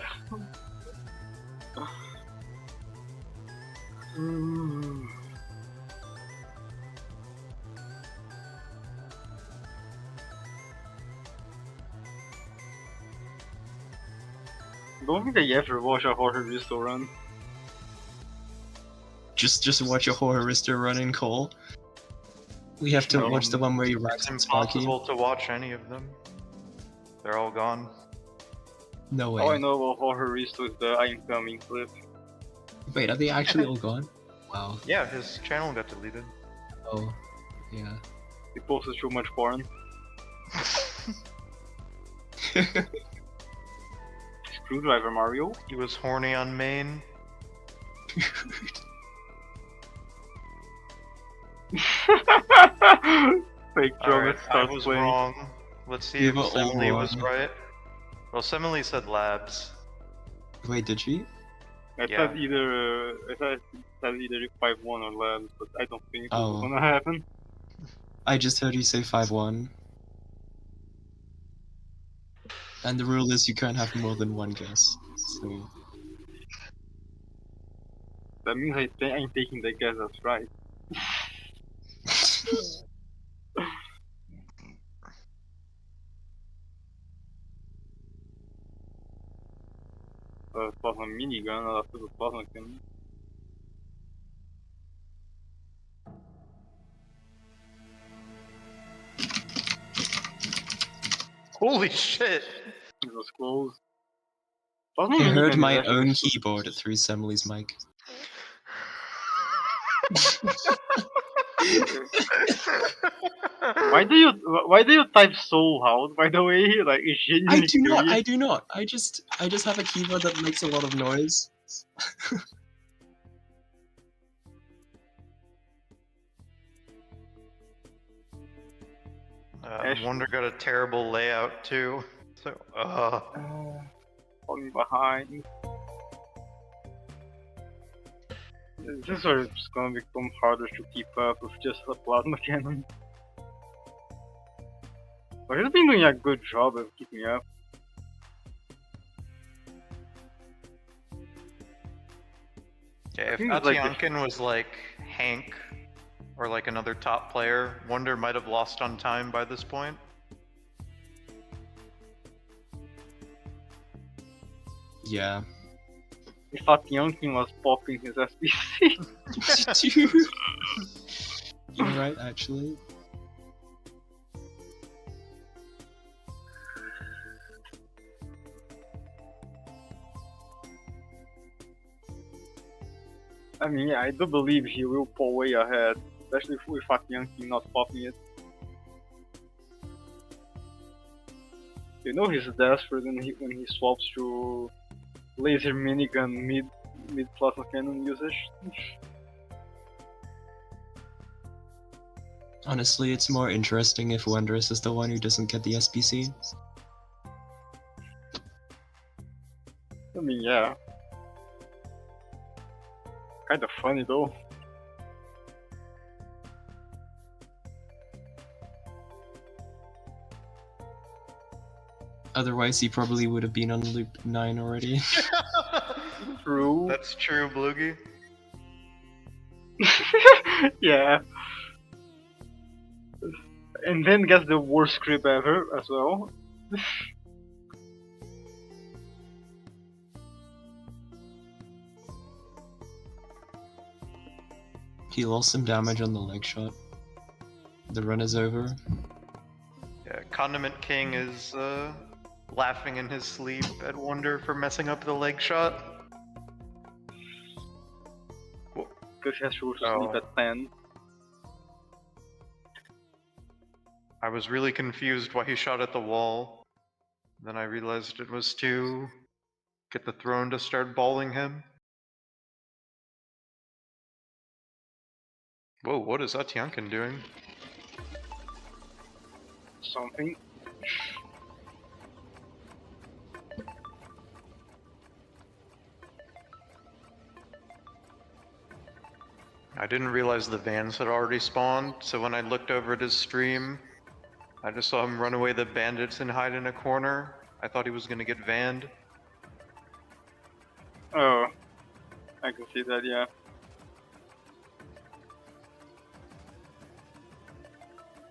Don't think I ever watch a horror Risto run. Just watch a Horrorista run in Cole. We have to No, watch the one where he It's racks on Sparky. impossible to watch any of them. They're all gone. No way. All I know about horror Risto is the incoming clip. Wait, are they actually all gone? Wow. Yeah, his channel got deleted. Oh, yeah. He posted too much porn. Screwdriver Mario. He was horny on main. Fake Alright, Travis I starts was playing. wrong. Let's see You if were all Semele was wrong. right. Well, Semele said labs. Wait, did she? I Yeah. said either I said either 5-1 or labs, but I don't think it's Oh. gonna happen. I just heard you say 5-1. And the rule is you can't have more than one guess. So, That means I'm taking the guess that's right. Plasma minigun, after the plasma cannon. Holy shit! It was close. Doesn't I mean heard anything, my it's actually own so- keyboard through Semley's mic. Why do you type so loud, by the way? Like, it's I genuinely do not. curious. I do not. I just have a keyboard that makes a lot of noise. Wonder got a terrible layout too. So, Falling behind. This is where it's gonna become harder to keep up with just a plasma cannon. But he's been doing a good job of keeping up. yeah, if think it's like the- Atiankin was like Hank or like another top player, Wonder might have lost on time by this point. Yeah. If Atiankin was popping his SPC. You're right, actually. I mean, yeah, I do believe he will pull way ahead, especially with Atiankin not popping it. You know he's desperate when he swaps to laser minigun mid plasma cannon usage. Honestly, it's more interesting if Wonderis is the one who doesn't get the SPC. I mean, yeah. Kind of funny though. Otherwise, he probably would have been on loop 9 already. True. That's true, Bloogie. Yeah. And then gets the worst script ever as well. He lost some damage on the leg shot. The run is over. Yeah, Condiment King is laughing in his sleep at Wonder for messing up the leg shot. Because he has to go to Oh. sleep at 10. I was really confused why he shot at the wall. Then I realized it was to get the throne to start balling him. Whoa, what is Atiankin doing? Something. I didn't realize the vans had already spawned, so when I looked over at his stream, I just saw him run away the bandits and hide in a corner. I thought he was gonna get vanned. Oh. I can see that, yeah.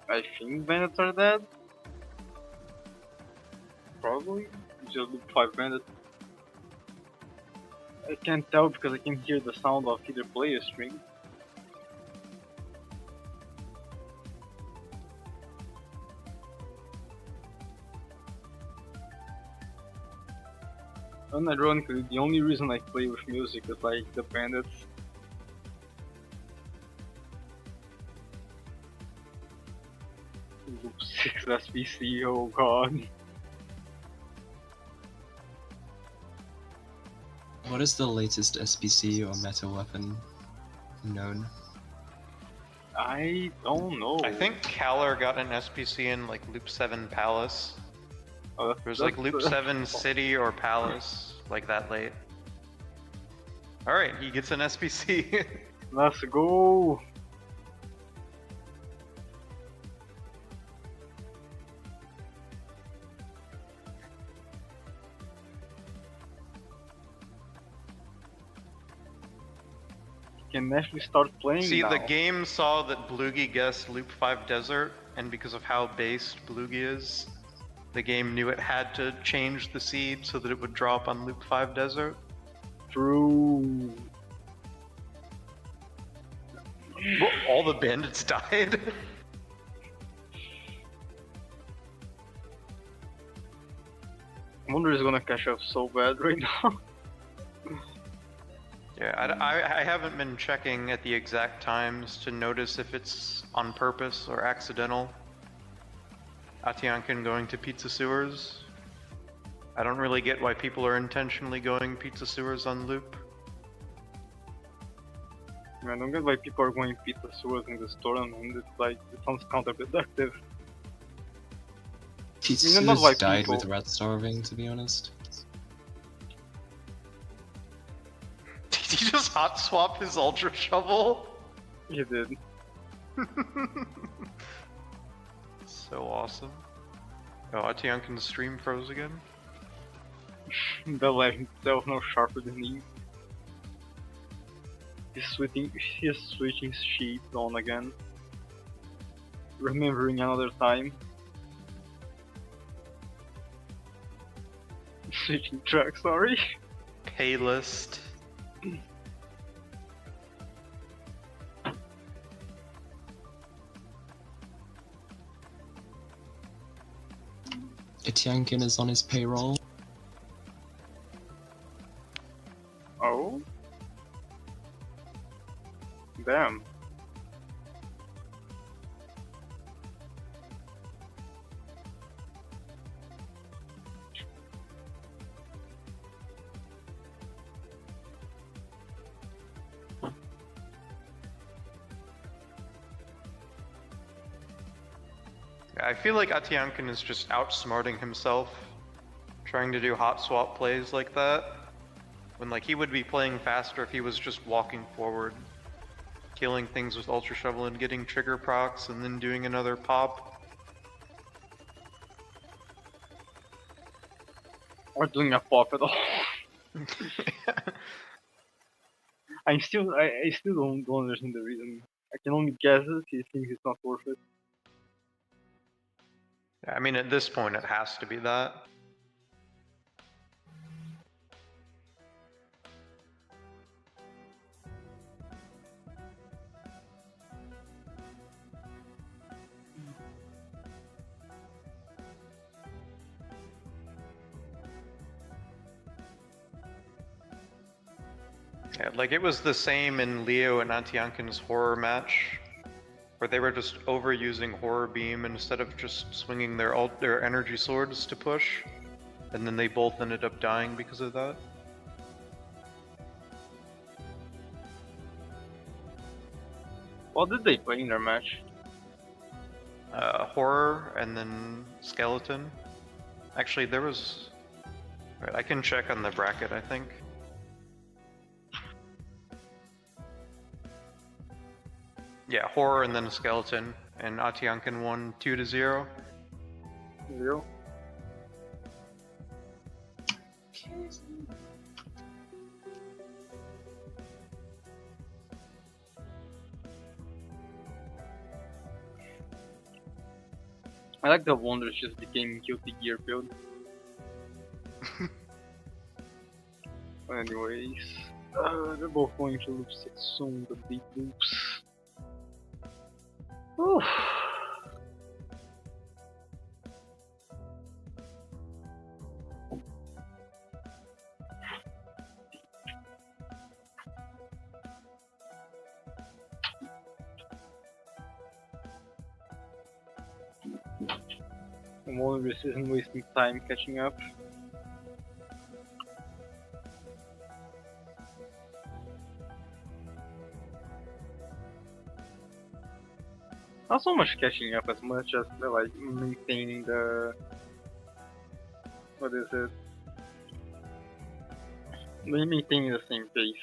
I think bandits are dead. Probably. Just look 5 bandits. I can't tell because I can hear the sound of either player string. Unironically, the only reason I play with music is like the bandits. Loop 6 SPC, oh god. What is the latest SPC or meta weapon known? I don't know. I think Kalar got an SPC in like Loop 7 Palace. Oh, It was like Loop 7 City or Palace, like that late. Alright, he gets an SPC. Let's go! Can actually start playing See, now. the game saw that Bloogie guessed Loop 5 Desert, and because of how based Bloogie is, the game knew it had to change the seed so that it would drop on Loop 5 Desert. True. Well, all the bandits died. Wonder is gonna catch up so bad right now. Yeah, I haven't been checking at the exact times to notice if it's on purpose or accidental. Atiankin going to pizza sewers. I don't really get why people are intentionally going pizza sewers on loop. I don't get why people are going pizza sewers in this tournament. It's like, it sounds counterproductive. Pizza not why died people- with rat starving, to be honest. Did he just hot swap his ultra shovel? He did. So awesome. Oh, Atiankin's stream froze again? The life himself no sharper than me. He's switching sheets on again. Remembering another time. Switching track, sorry. Paylist. Atiankin is on his payroll. Oh? Damn. I feel like Atiankin is just outsmarting himself, trying to do hot swap plays like that, when like he would be playing faster if he was just walking forward, killing things with Ultra Shovel and getting trigger procs and then doing another pop. Or doing a pop at all. I still don't understand the reason. I can only guess it. He thinks it's not worth it. I mean, at this point, it has to be that. Yeah, like it was the same in Leo and Atiankin's horror match, where they were just overusing horror beam instead of just swinging their energy swords to push, and then they both ended up dying because of that. What did they play in their match? Horror and then skeleton. Actually, there was. Wait, I can check on the bracket, I think. Yeah, horror and then skeleton, and Atiankin won 2-0. 0. I like the Wonderis just became Guilty Gear build. Anyways, they're both going to loop 6 soon, the big loops. Oof. The Wonderis isn't wasting time catching up. Not so much catching up as much as like maintaining the, what is it? Maintaining the same pace.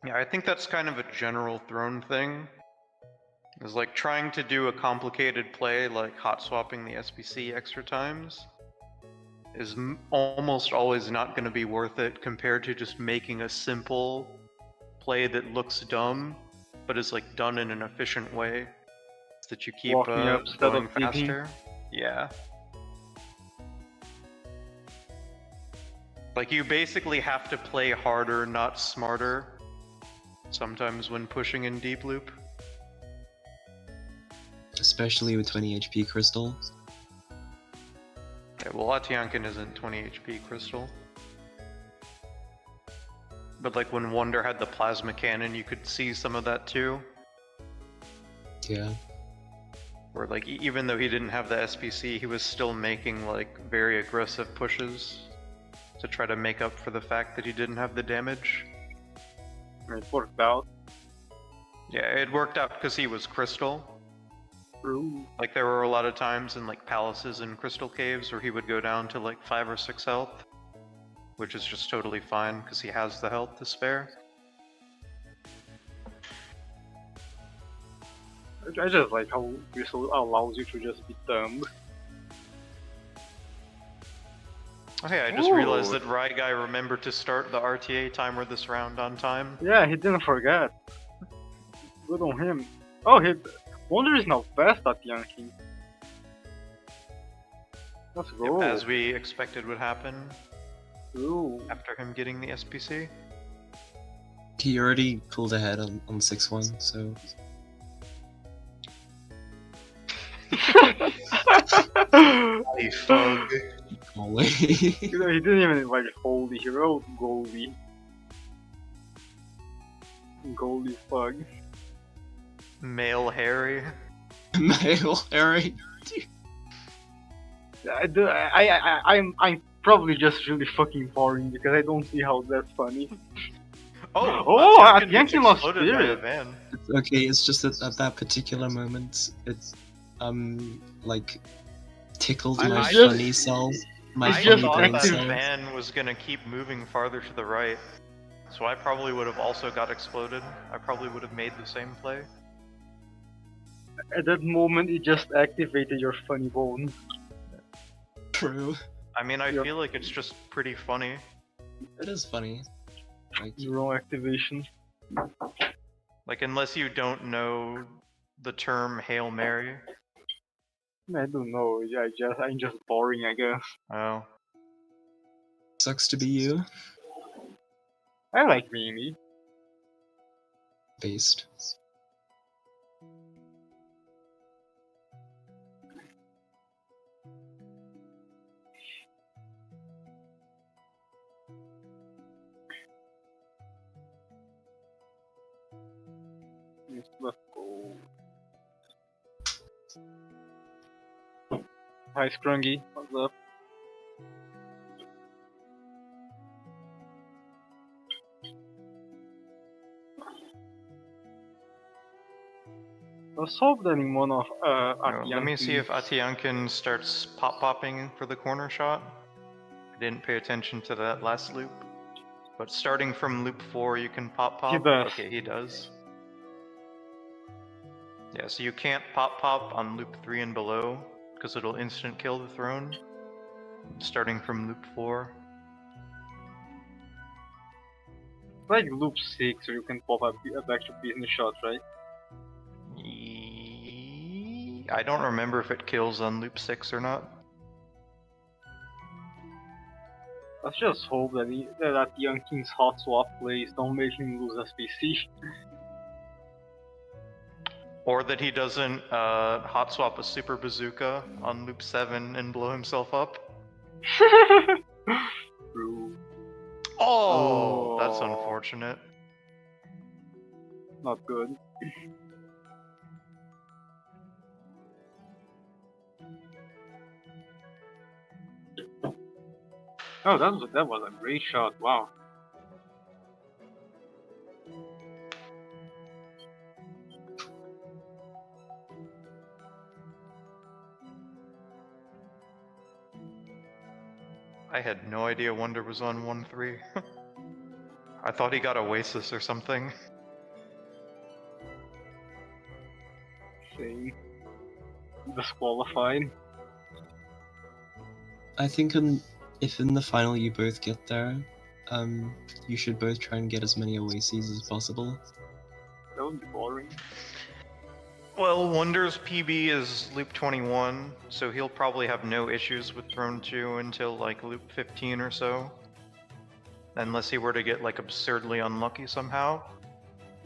Yeah, I think that's kind of a general Throne thing. Is like trying to do a complicated play like hot swapping the SBC extra times is almost always not going to be worth it compared to just making a simple play that looks dumb but is like done in an efficient way so that you keep Walking up instead going of digging. faster. Yeah. Like you basically have to play harder, not smarter, Sometimes when pushing in deep loop. Especially with 20 HP crystal. Yeah, well, Atiankin isn't 20 HP crystal. But like when Wonder had the plasma cannon, you could see some of that too. Yeah. Where like even though he didn't have the SPC, he was still making like very aggressive pushes to try to make up for the fact that he didn't have the damage. It worked out. Yeah, it worked out because he was crystal. True. Like there were a lot of times in like palaces and crystal caves where he would go down to like 5 or 6 health, which is just totally fine because he has the health to spare. I just like how Crystal allows you to just be dumb. Oh, hey, I just Ooh. realized that Rai Guy remembered to start the RTA timer this round on time. Yeah, he didn't forget. Good on him. Oh, Wonder is now fast at Atiankin. Let's go. As we expected would happen Ooh. after him getting the SPC. He already pulled ahead on 6-1, so... Hey, fug. Holy. He didn't even like holy, he wrote Goldie. Goldie fug. Male Harry. Male Harry. I'm probably just really fucking boring because I don't see how that's funny. Oh, gets Atiankin lost exploded by a spirit. van. It's okay, it's just that at that particular moment, it, like, tickled I my just- funny self. My it's I just funny thought brain that active- cells. van was gonna keep moving farther to the right, so I probably would have also got exploded. I probably would have made the same play. At that moment, it just activated your funny bone. True. I mean, I Yep. feel like it's just pretty funny. It is funny. Like, Neural activation. Like, unless you don't know the term Hail Mary. I don't know. I'm just boring, I guess. Oh. sucks to be you. I like being me. Based. Yes, let's go. Hi, Scrungy. What's up? Let's hope that in one of Let me see if Atiankin starts popping for the corner shot. I didn't pay attention to that last loop. But starting from loop 4, you can pop. He does. Okay, he does. Yeah, so you can't pop on loop 3 and below, because it'll instant kill the throne. Starting from loop 4. like loop 6, so you can pop up back to business shot, right? I don't remember if it kills on loop 6 or not. Let's just hope that that Atiankin's hot swap plays don't make him lose SPC. Or that he doesn't hot swap a super bazooka on loop 7 and blow himself up. True. Oh, that's Oh. unfortunate. Not good. Oh, that was a great shot. Wow. I had no idea Wonder was on 1-3. I thought he got Oasis or something. Same. Disqualified. I think if in the final you both get there, you should both try and get as many Oases as possible. That would be boring. Well, Wonder's PB is loop 21, so he'll probably have no issues with Throne 2 until like loop 15 or so. Unless he were to get like absurdly unlucky somehow.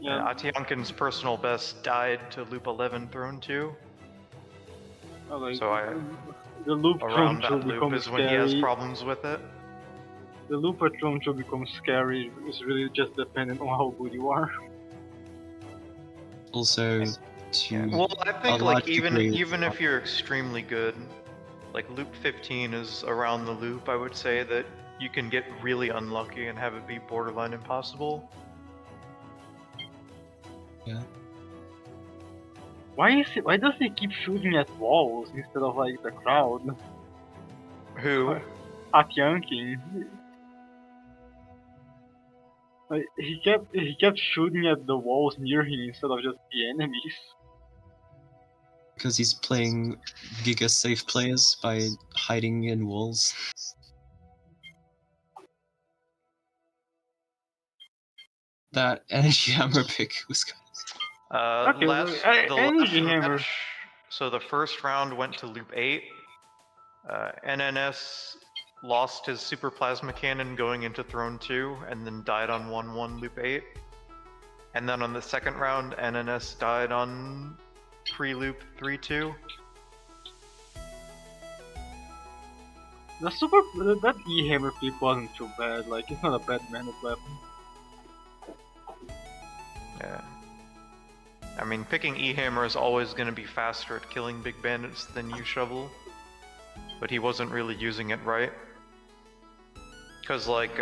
Yeah. Atiankin's personal best died to loop 11 throne 2. Oh, like, So the loop around throne that to loop become is when he has scary. problems with it. The loop throne to become scary is really just dependent on how good you are. Also, to Well, I a think large like even degree, even if you're extremely good, like loop 15 is around the loop, I would say that you can get really unlucky and have it be borderline impossible. yeah, Why does he keep shooting at walls instead of like the crowd? Who? Atiankin. Like, he kept shooting at the walls near him instead of just the enemies. because he's playing Giga safe players by hiding in walls. That energy hammer pick was good. Okay, The energy last hammer. match, so the first round went to loop 8. NNS lost his super plasma cannon going into throne 2 and then died on 1-1 loop 8. And then on the second round, NNS died on pre-loop 3-2. That E hammer pick wasn't too bad. Like, it's not a bad mana weapon. Yeah. I mean, picking E-Hammer is always going to be faster at killing big bandits than U-Shovel. But he wasn't really using it right. Because, like,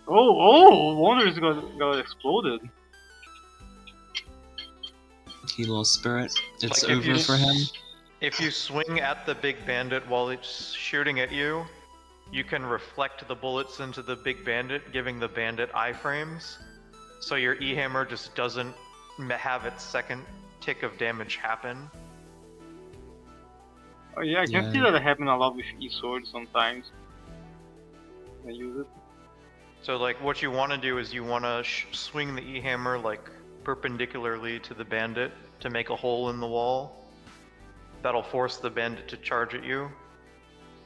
Wonderis got exploded. He lost spirit. It's like over for him. If you swing at the big bandit while it's shooting at you, you can reflect the bullets into the big bandit, giving the bandit iframes. So your E-Hammer just doesn't have its second tick of damage happen. Oh yeah, I can see that happen a lot with E-Sword sometimes. I use it. So like what you want to do is you want to swing the E-Hammer like perpendicularly to the bandit to make a hole in the wall. That'll force the bandit to charge at you.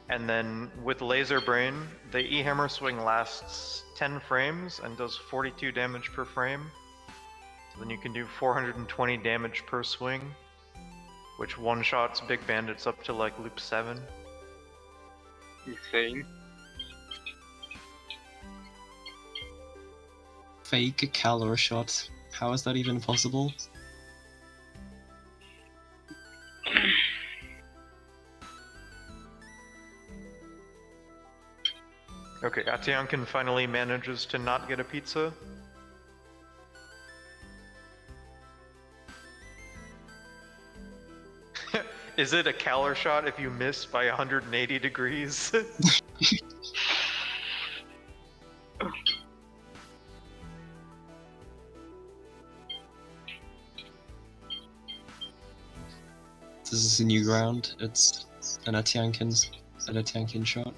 And then with Laser Brain, the E-Hammer swing lasts 10 frames and does 42 damage per frame. So then you can do 420 damage per swing, which one-shots big bandits up to like loop 7. Insane. Fake calorie shot. How is that even possible? Okay, Atiankin finally manages to not get a pizza. Is it a calorie shot if you miss by 180 degrees? This is a new ground. It's an Atiankin shot.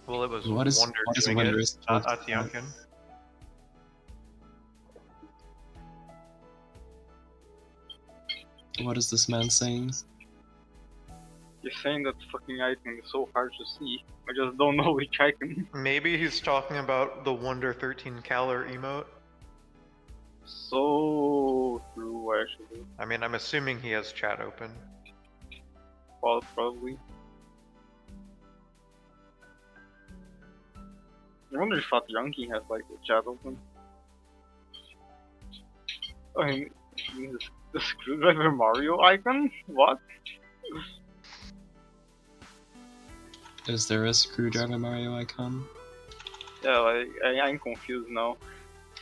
Well, it was What is doing Wonderis it, not talking about? Atiankin. What is this man saying? You're saying that fucking icon is so hard to see. I just don't know which icon. Maybe he's talking about the Wonder 13 Caler emote. So true, actually. I mean, I'm assuming he has chat open. Well, probably. I wonder if Atiankin has like the chat open. Oh, and the screwdriver Mario icon? What? Is there a screwdriver Mario icon? Yeah, like I'm confused now.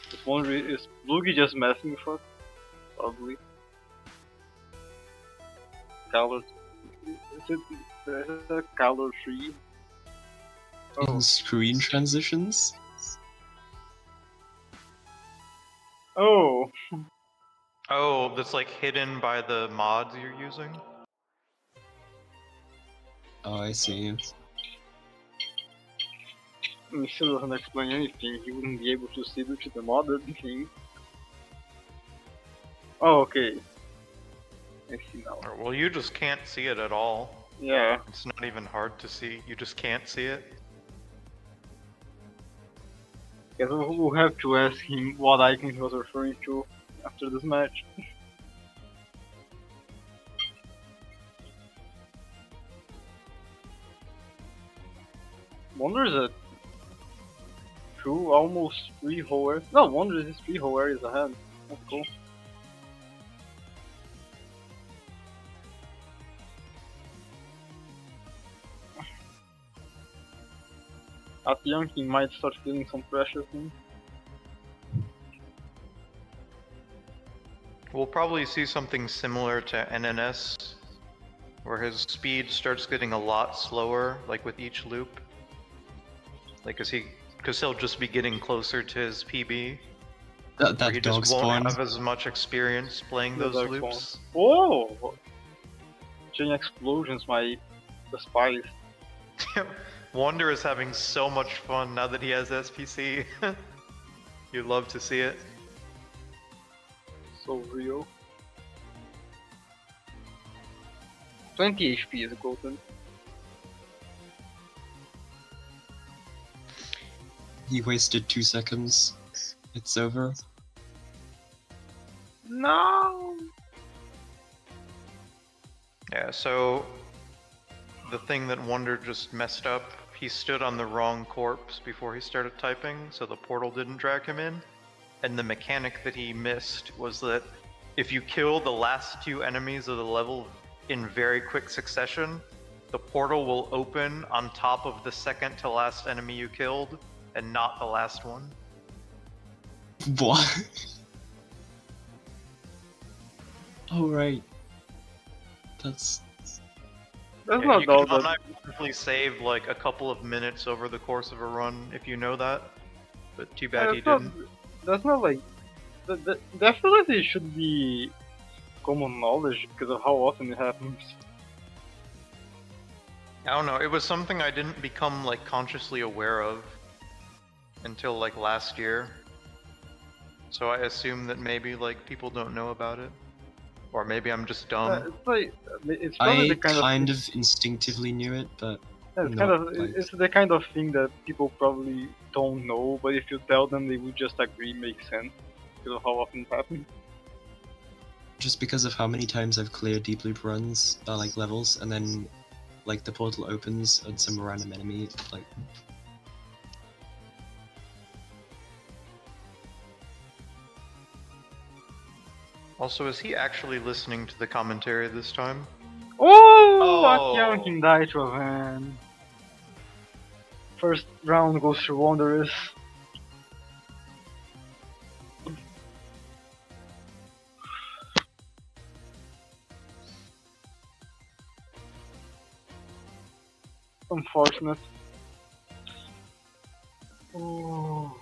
Is Blugie just messing with us? Probably. Color. Is it color 3? In screen transitions? Oh! Oh, that's like hidden by the mods you're using? Oh, I see. He still doesn't explain anything. He wouldn't be able to see due to the modded thing. Oh, okay. I see now. Well, you just can't see it at all. Yeah. It's not even hard to see, you just can't see it. Guess we'll have to ask him what icon he was referring to after this match. Wonderis at 2, almost 3 whole areas. No, Wonderis is 3 whole areas ahead. That's cool. Atiankin might start feeling some pressure soon. We'll probably see something similar to NNS, where his speed starts getting a lot slower, like with each loop. Like, because he'll just be getting closer to his PB. That He dog just won't spawn. have as much experience playing those Dog loops. Oh! Chain explosions, my despise. Wonder is having so much fun now that he has SPC. You'd love to see it. So real. 20 HP is golden. He wasted 2 seconds. It's over. No! Yeah, so the thing that Wonder just messed up, he stood on the wrong corpse before he started typing, so the portal didn't drag him in. And the mechanic that he missed was that if you kill the last 2 enemies of the level in very quick succession, the portal will open on top of the second to last enemy you killed, and not the last one. What? Oh right. That's That's Yeah, not you all can that. unironically save like a couple of minutes over the course of a run if you know that, but too bad you didn't. That's not like. Definitely should be common knowledge because of how often it happens. I don't know, it was something I didn't become like consciously aware of until like last year. So I assume that maybe like people don't know about it. Or maybe I'm just dumb. It's like it's probably I the kind of instinctively knew it, but it's not, kind of like- it's the kind of thing that people probably don't know, but if you tell them, they would just agree makes sense because of how often it happens. just because of how many times I've cleared deep loop runs, like levels, and then like the portal opens and some random enemy like Also, is he actually listening to the commentary this time? Oh, Oh. Atiankin died to a van. First round goes to Wonderis. Unfortunate. Oh.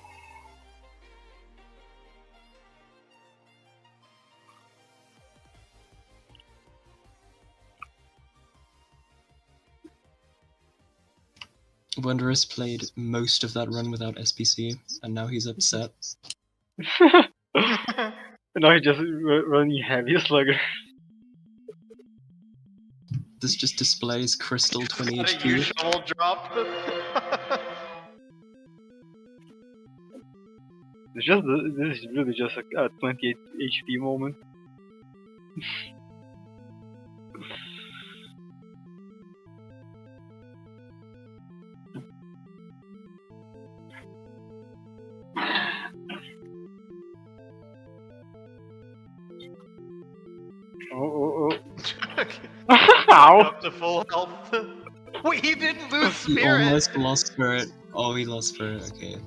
Wonderis played most of that run without SPC, and now he's upset. Now he just running heavy slugger. This just displays crystal 20 Is that a you HP. shovel drop? This is really just a 28 HP moment. Oh. Ow! Up to full health. Wait, he didn't lose He spirit! almost lost spirit. Oh, he lost spirit. Okay.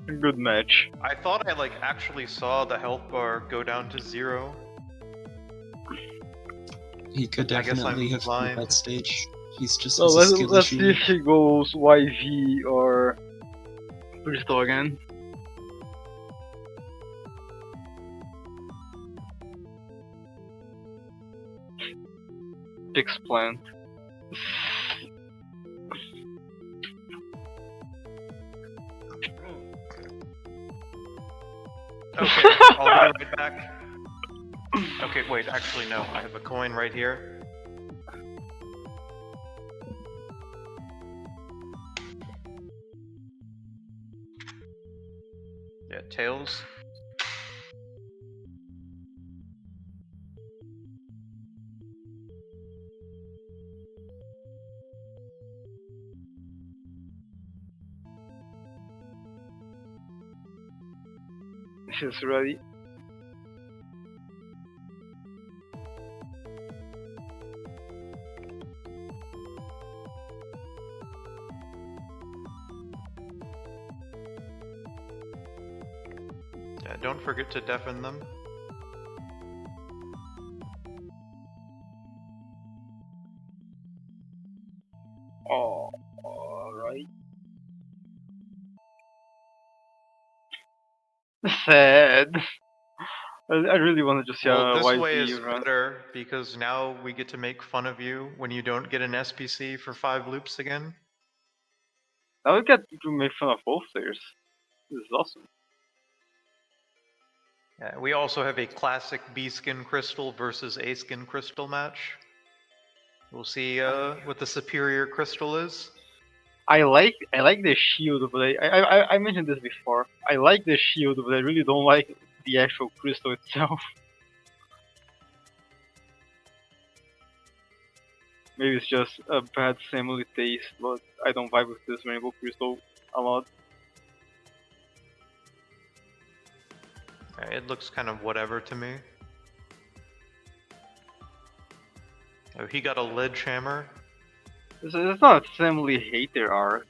Good match. I thought I like actually saw the health bar go down to 0. He could I guess definitely I'm have blind. beat that stage. He's just So has a skill let's see issue. if he goes YV or Crystal again. Fix plant. Okay, I'll be right back. Okay, wait, actually no, I have a coin right here. Yeah, tails. This is ready. Yeah, don't forget to deafen them. Oh, alright. Sad. I really want to just see Well, a this way is YZ run. better because now we get to make fun of you when you don't get an SPC for 5 loops again. Now we get to make fun of both players. This is awesome. Yeah, we also have a classic B skin crystal versus A skin crystal match. We'll see what the superior crystal is. I like the shield, but I mentioned this before. I like the shield, but I really don't like the actual crystal itself. Maybe it's just a bad family taste, but I don't vibe with this rainbow crystal a lot. It looks kind of whatever to me. Oh, he got a ledge hammer. It's not a family hater arc.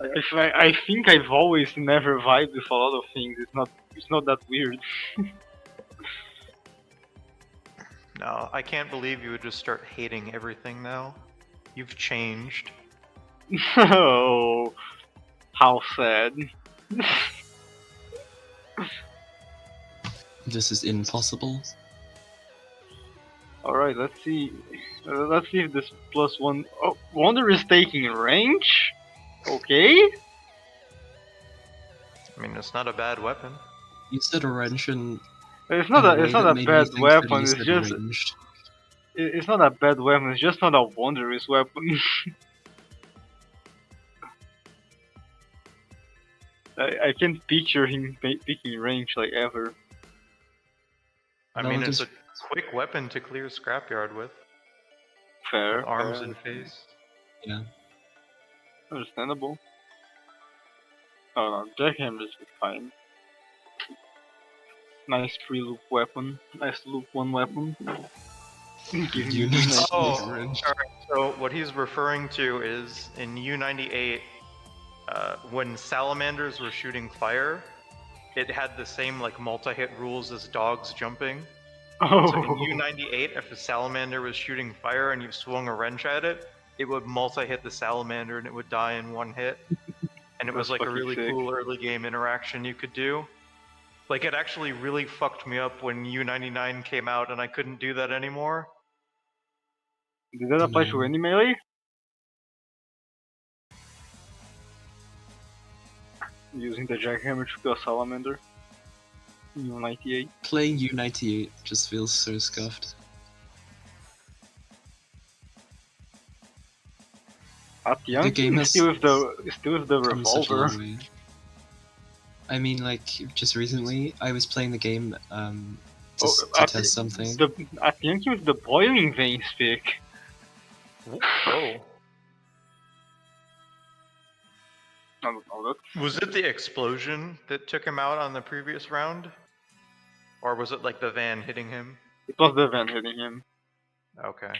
I think I've always never vibed with a lot of things. It's not that weird. No, I can't believe you would just start hating everything now. You've changed. Oh, how sad. This is impossible. Alright, let's see. Let's see if this +1. Oh, Wonder is taking range? Okay. I mean, it's not a bad weapon. You said a wrench and It's not in a, it's way not that a made bad me think that weapon, you it's said just. ranged. It's not a bad weapon, it's just not a Wonderis weapon. I can't picture him picking range like ever. I No, mean, it it's is- a quick weapon to clear scrapyard with Fair. arms fair. and face. Yeah. Understandable. Oh no, Jackhammer is fine. Nice pre-loop weapon. Nice loop 1 weapon. Give me Unity. nice Oh, Range. alright, so what he's referring to is in U98, when salamanders were shooting fire, it had the same like multi-hit rules as dogs jumping. So in Oh, U98, if a salamander was shooting fire and you swung a wrench at it, it would multi-hit the salamander and it would die in 1 hit. And it was That's like a fucking really sick. cool early game interaction you could do. Like it actually really fucked me up when U99 came out and I couldn't do that anymore. Did that apply to No. any melee? Using the jackhammer to kill a salamander? U98. Playing U98 just feels so scuffed. Atiankin game is has still with the Come such a revolver. long way. I mean, like, just recently, I was playing the game to test something. The Atiankin with the boiling veins pick. Oh. I don't know, that's... Was it the explosion that took him out on the previous round? Or was it like the van hitting him? It was the van hitting him. Okay.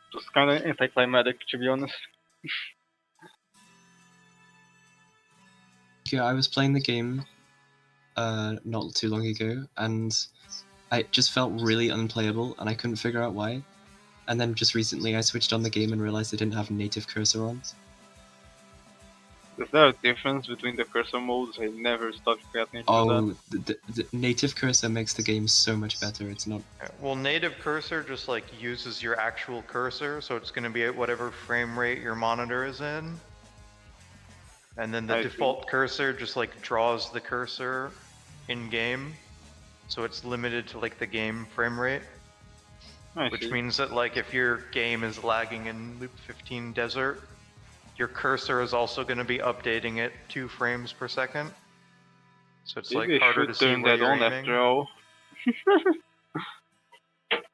It was kinda anticlimactic, to be honest. Yeah, I was playing the game not too long ago, and it just felt really unplayable, and I couldn't figure out why. And then just recently, I switched on the game and realized I didn't have native cursor on. Is there a difference between the cursor modes? I never stopped paying attention to that. Oh, the native cursor makes the game so much better. It's not. Well, native cursor just like uses your actual cursor, so it's going to be at whatever frame rate your monitor is in. And then the I see. default cursor just like draws the cursor in game, so it's limited to like the game frame rate. I which see. means that like if your game is lagging in loop 15 desert, your cursor is also going to be updating it 2 frames per second. So it's Maybe like I harder should to see turn where that you're on aiming. after all.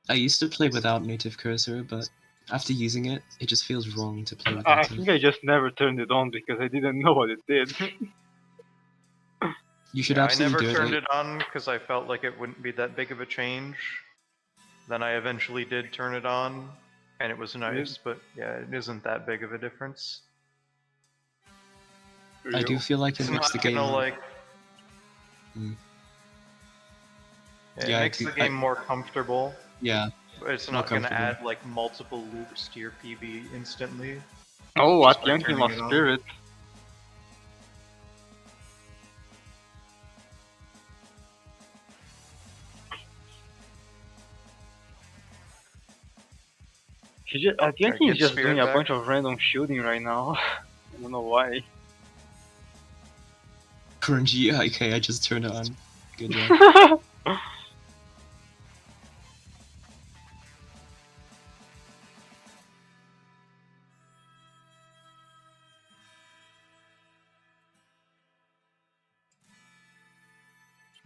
I used to play without native cursor, but after using it, it just feels wrong to play with I native. think I just never turned it on because I didn't know what it did. You should Yeah, I absolutely never do turned it. it on because I felt like it wouldn't be that big of a change. Then I eventually did turn it on, and it was nice, but yeah, it isn't that big of a difference. I do feel like It's it makes not the game. gonna like. Mm. Yeah, it Yeah, makes the game more comfortable, yeah, but it's more not gonna comfortable. add like multiple loops to your PB instantly. Oh, just by Atiankin turning lost it on. spirit. Atiankin get is just spirit doing a back. bunch of random shooting right now. I don't know why. Cringy. Okay, I just turned it on. Good job.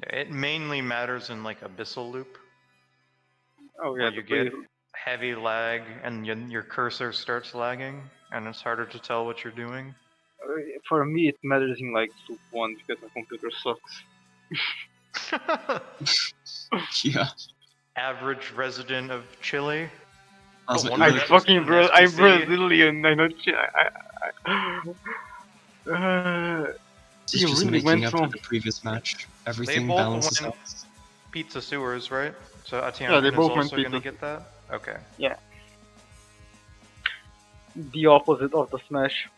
Yeah, it mainly matters in like Abyssal Loop, Oh yeah, where you get heavy lag and your cursor starts lagging, and it's harder to tell what you're doing. for me it matters in like loop 1 because my computer sucks. Yeah. Average resident of Chile. Also, Wonder I'm that was fucking an I'm SBC. Brazilian. I know. it's He just really making went up for from. the previous match. They Everything both balances went out. pizza sewers, right? So Yeah, they Atiankin is both went also gonna pizza. get that? Okay. Yeah. The opposite of the smash.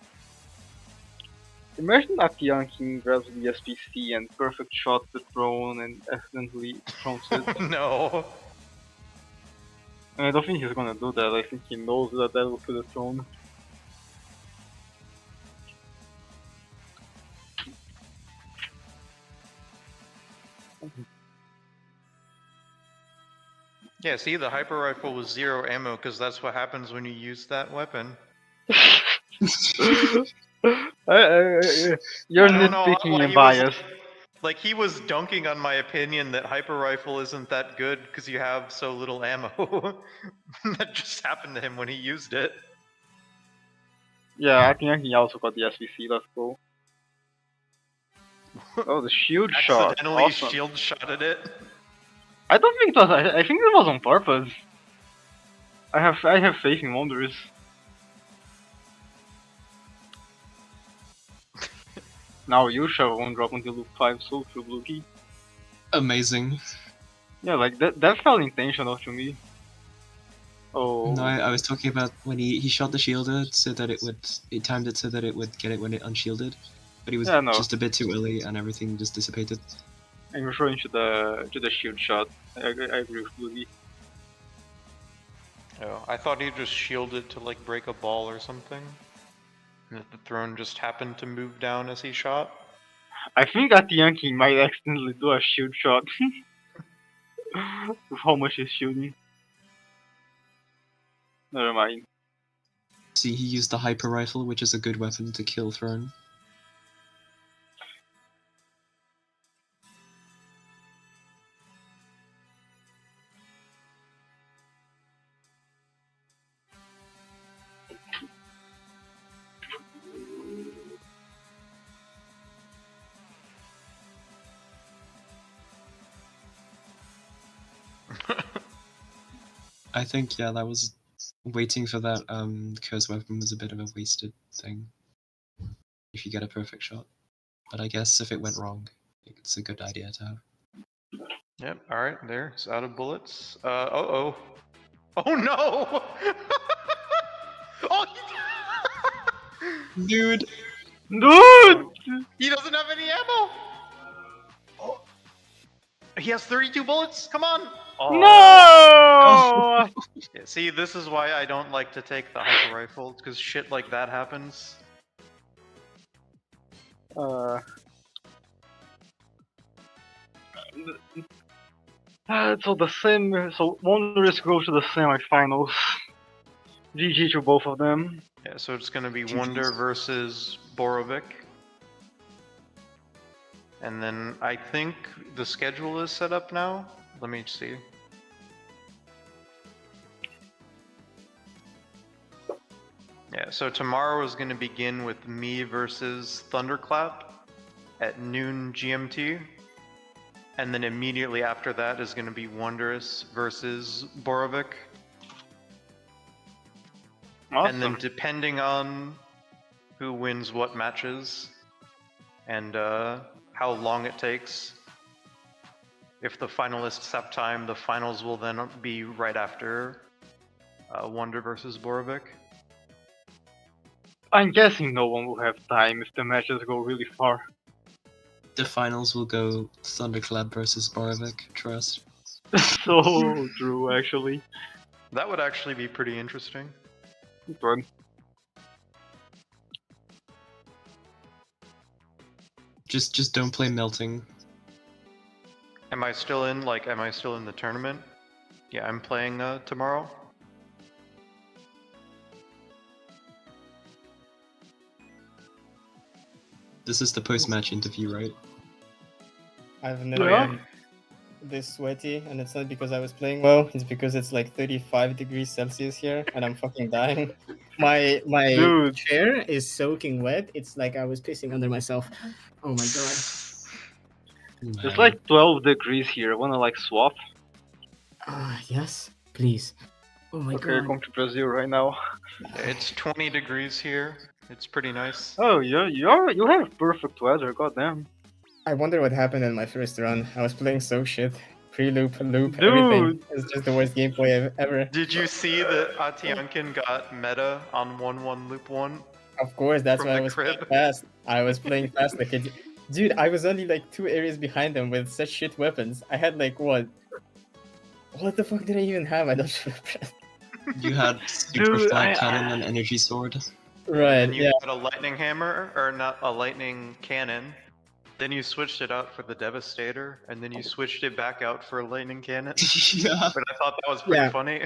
Imagine Atiankin grabs the SPC and perfect shot the throne and accidentally trumps it. No. And I don't think he's gonna do that. I think he knows that that will kill the throne. Yeah, see, the hyper rifle was 0 ammo because that's what happens when you use that weapon. You're I don't know nitpicking why and he was biased. like he was dunking on my opinion that hyper rifle isn't that good because you have so little ammo. That just happened to him when he used it. Yeah, I think he also got the SVC. Let's go. Oh, the shield shot. Accidentally Awesome. shield shotted it. I don't think it was. I think it was on purpose. I have faith in Wonderis. Now Yusha won't drop until loop 5, so true blue key. Amazing. Yeah, like that felt intentional to me. Oh. No, I was talking about when he shot the shielder so that he timed it so that it would get it when it unshielded, but he was Yeah, no. just a bit too early and everything just dissipated. I'm referring to the shield shot. I agree with Bluey. Oh, I thought he just shielded to like break a ball or something. And that the throne just happened to move down as he shot. I think Atiankin might accidentally do a shield shot. With how much he's shooting. Never mind. See, he used the hyper rifle, which is a good weapon to kill throne. I think, yeah, that was waiting for that curse weapon was a bit of a wasted thing. If you get a perfect shot. But I guess if it went wrong, it's a good idea to have. Yep, alright, there. It's out of bullets. Oh no! Oh, Dude! Dude! he doesn't have any ammo! Oh. He has 32 bullets? Come on! Oh. No! Yeah, see, this is why I don't like to take the hyper rifle, because shit like that happens. So the so Wonderis go to the semifinals. GG to both of them. Yeah, so it's gonna be GGs. Wonder versus Borovic. And then I think the schedule is set up now. Let me see. Yeah, so tomorrow is gonna begin with me versus Thunderclap at noon GMT. And then immediately after that is gonna be Wonderous versus Borovic. Awesome. And then depending on who wins what matches and how long it takes, if the finalists have time, the finals will then be right after Wonder versus Borovic. I'm guessing no one will have time if the matches go really far. The finals will go Thunderclap versus Borovic, trust. So true, actually. That would actually be pretty interesting. Good. Just don't play melting. Am I still in the tournament? Yeah, I'm playing tomorrow. This is the post-match interview, right? I've never Yeah. been this sweaty, and it's not because I was playing well. It's because it's like 35 degrees Celsius here, and I'm fucking dying. My Dude. chair is soaking wet. It's like I was pissing under myself. Oh my god. It's like 12 degrees here. Wanna like swap? Yes, please. Oh my Okay, god. come to Brazil right now. It's 20 degrees here. It's pretty nice. Oh, you have perfect weather. Goddamn. I wonder what happened in my first run. I was playing so shit. Pre-loop, loop, Dude. everything. It's just the worst gameplay ever. Did you see that Atiankin got meta on 1-1 loop 1? Of course, that's From why I the was crib. playing fast. I was playing fast like a dude. I was only like 2 areas behind them with such shit weapons. I had like what? What the fuck did I even have? I don't remember. You had super Dude, flat cannon and energy sword. Right? And you Yeah. had a lightning hammer, or not a lightning cannon. Then you switched it out for the Devastator, and then you switched it back out for a lightning cannon. Yeah. But I thought that was pretty Yeah. funny.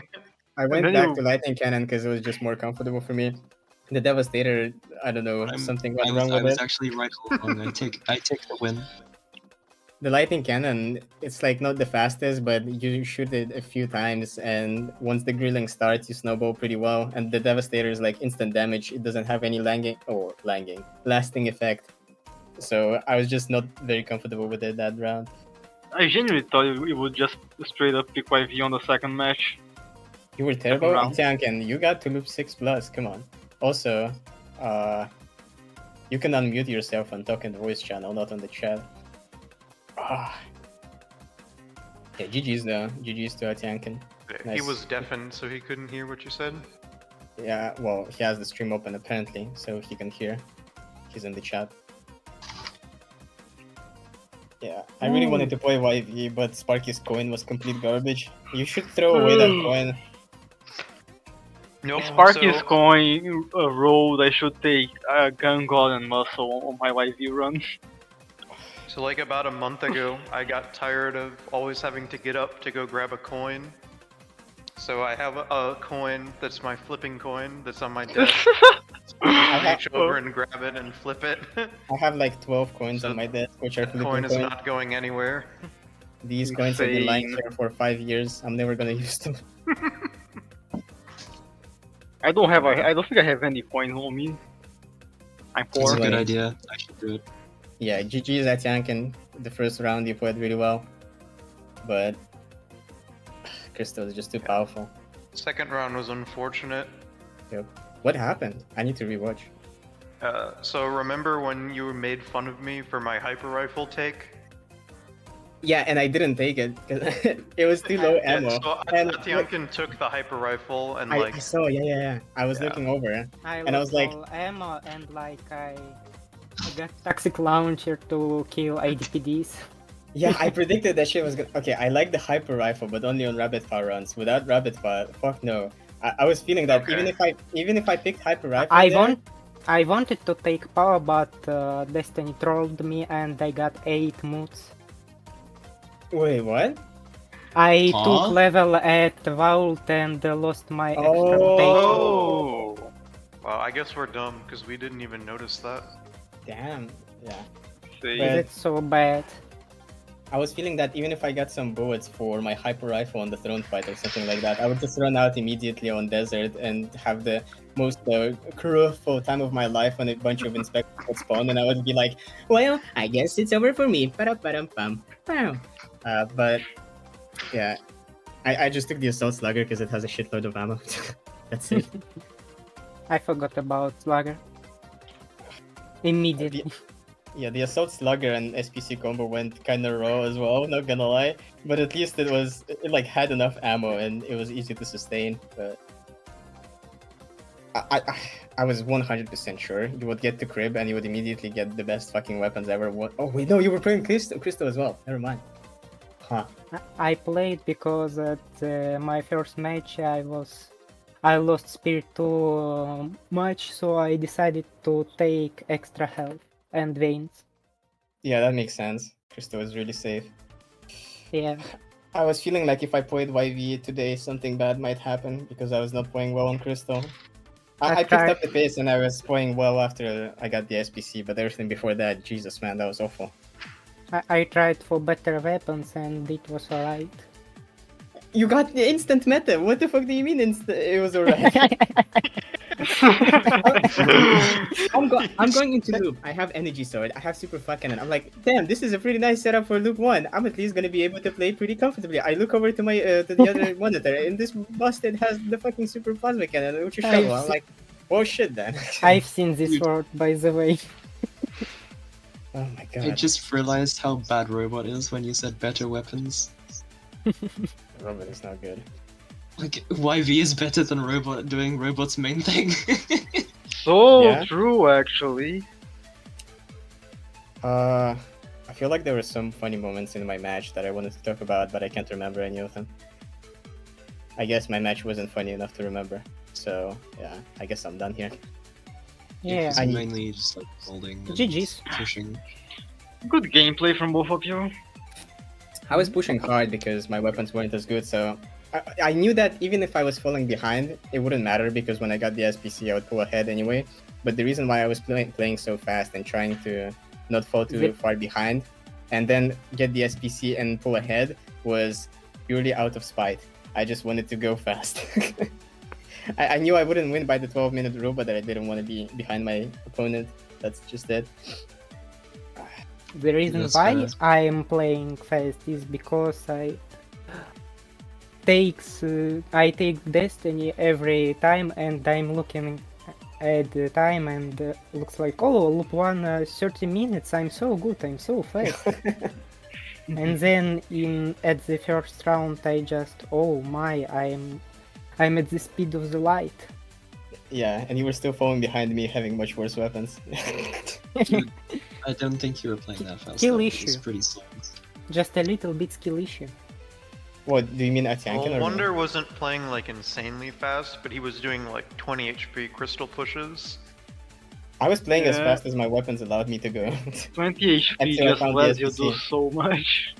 I went then back you- to lightning cannon because it was just more comfortable for me. The Devastator, I don't know, something went wrong I with was it. actually right all along. I take the win. The lightning cannon, it's like not the fastest, but you shoot it a few times, and once the grilling starts, you snowball pretty well. And the Devastator is like instant damage. It doesn't have any lasting effect. So I was just not very comfortable with it that round. I genuinely thought you would just straight up pick YV on the second match. You were terrible, round. Atiankin. You got to loop 6+. Come on. Also, you can unmute yourself and talk in the voice channel, not on the chat. Yeah, GG's though. GG's to Atiankin. He Nice. was deafened, so he couldn't hear what you said. Yeah, well, he has the stream open apparently, so he can hear. He's in the chat. Yeah, I really wanted to play YV, but Sparky's coin was complete garbage. You should throw away that coin. Nope. Sparky's so, coin rolled. I should take Gun God and Muscle on my YV run. so like about a month ago, I got tired of always having to get up to go grab a coin. So I have a coin that's my flipping coin that's on my desk. Reach over and grab it and flip it. I have like 12 coins So on my desk, which are The flipping coin is coins. not going anywhere. These coins have been lying Insane. here for 5 years. I'm never gonna use them. I don't think I have any coins on me. I'm It's poor. a good Like- idea. I should do it. Yeah, GG's Atiankin. The first round you played really well, but Crystal is just too powerful. Second round was unfortunate. What happened? I need to rewatch. So remember when you made fun of me for my hyper rifle take? Yeah, and I didn't take it because it was too low Yeah, ammo. so And Atiankin took the hyper rifle and I like saw, yeah. I was Yeah. looking over. I And I was like- all ammo and like I got toxic launcher to kill IDPDs. Yeah, I predicted that shit was gonna. Okay, I like the hyper rifle, but only on rapid fire runs. Without rapid fire, fuck no. I was feeling that Okay. even if I picked hyper rifle, I wanted to take power, but Destiny trolled me and I got 8 moods. Wait, what? I Huh? took level at Vault and lost my extra Oh. page. Oh. Well, I guess we're dumb because we didn't even notice that. Damn. Yeah. See. Is it so bad? I was feeling that even if I got some bullets for my hyper rifle on the throne fight or something like that, I would just run out immediately on desert and have the most cruel time of my life when a bunch of inspectors would spawn, and I would be like, "Well, I guess it's over for me." Ba-da-ba-dum-bum. But yeah, I just took the assault slugger because it has a shitload of ammo. That's it. I forgot about Slugger. Immediately. Yeah, the assault slugger and SPC combo went kind of raw as well. Not gonna lie, but at least it like had enough ammo and it was easy to sustain. But I was 100% sure you would get to crib and you would immediately get the best fucking weapons ever. Oh wait, no, you were playing Crystal as well. Never mind. Huh. I played because at my first match I lost spirit too much, so I decided to take extra health and veins. Yeah, that makes sense. Crystal is really safe. Yeah. I was feeling like if I played YV today, something bad might happen because I was not playing well on Crystal. I picked up the pace and I was playing well after I got the SPC, but everything before that, Jesus man, that was awful. I tried for better weapons and it was alright. You got the instant meta. What the fuck do you mean it was alright? I'm going into loop. I have energy sword. I have super flat cannon. I'm like, damn, this is a pretty nice setup for loop 1. I'm at least gonna be able to play pretty comfortably. I look over to my to the other monitor, and this busted has the fucking super plasma cannon, which is shovel. I'm like, oh shit, then. I've seen this word, by the way. Oh my god. I just realized how bad Robot is when you said better weapons. Robot is not good. Like, YV is better than Robot doing Robot's main thing. So Yeah. true, actually. I feel like there were some funny moments in my match that I wanted to talk about, but I can't remember any of them. I guess my match wasn't funny enough to remember. So yeah, I guess I'm done here. Yeah. I'm mainly just like holding and GG's. pushing. Good gameplay from both of you. I was pushing hard because my weapons weren't as good, so I knew that even if I was falling behind, it wouldn't matter because when I got the SPC, I would pull ahead anyway. But the reason why I was playing so fast and trying to not fall too far behind and then get the SPC and pull ahead was purely out of spite. I just wanted to go fast. I knew I wouldn't win by the 12-minute rule, but that I didn't want to be behind my opponent. That's just it. The reason That's why fair. I am playing fast is because I take Destiny every time and I'm looking at the time and looks like, oh, loop 1 30 minutes, I'm so good, I'm so fast. And then at the first round I just, oh my, I'm at the speed of the light. Yeah, and you were still falling behind me, having much worse weapons. I don't think you were playing that fast. Skill though. issue. It's pretty slow. Just a little bit skill issue. What, do you mean Atiankin Well, or Wonder wasn't playing like insanely fast, but he was doing like 20 HP crystal pushes. I was playing as Yeah. fast as my weapons allowed me to go. 20 HP Until I just found the lets you SPC. do so much.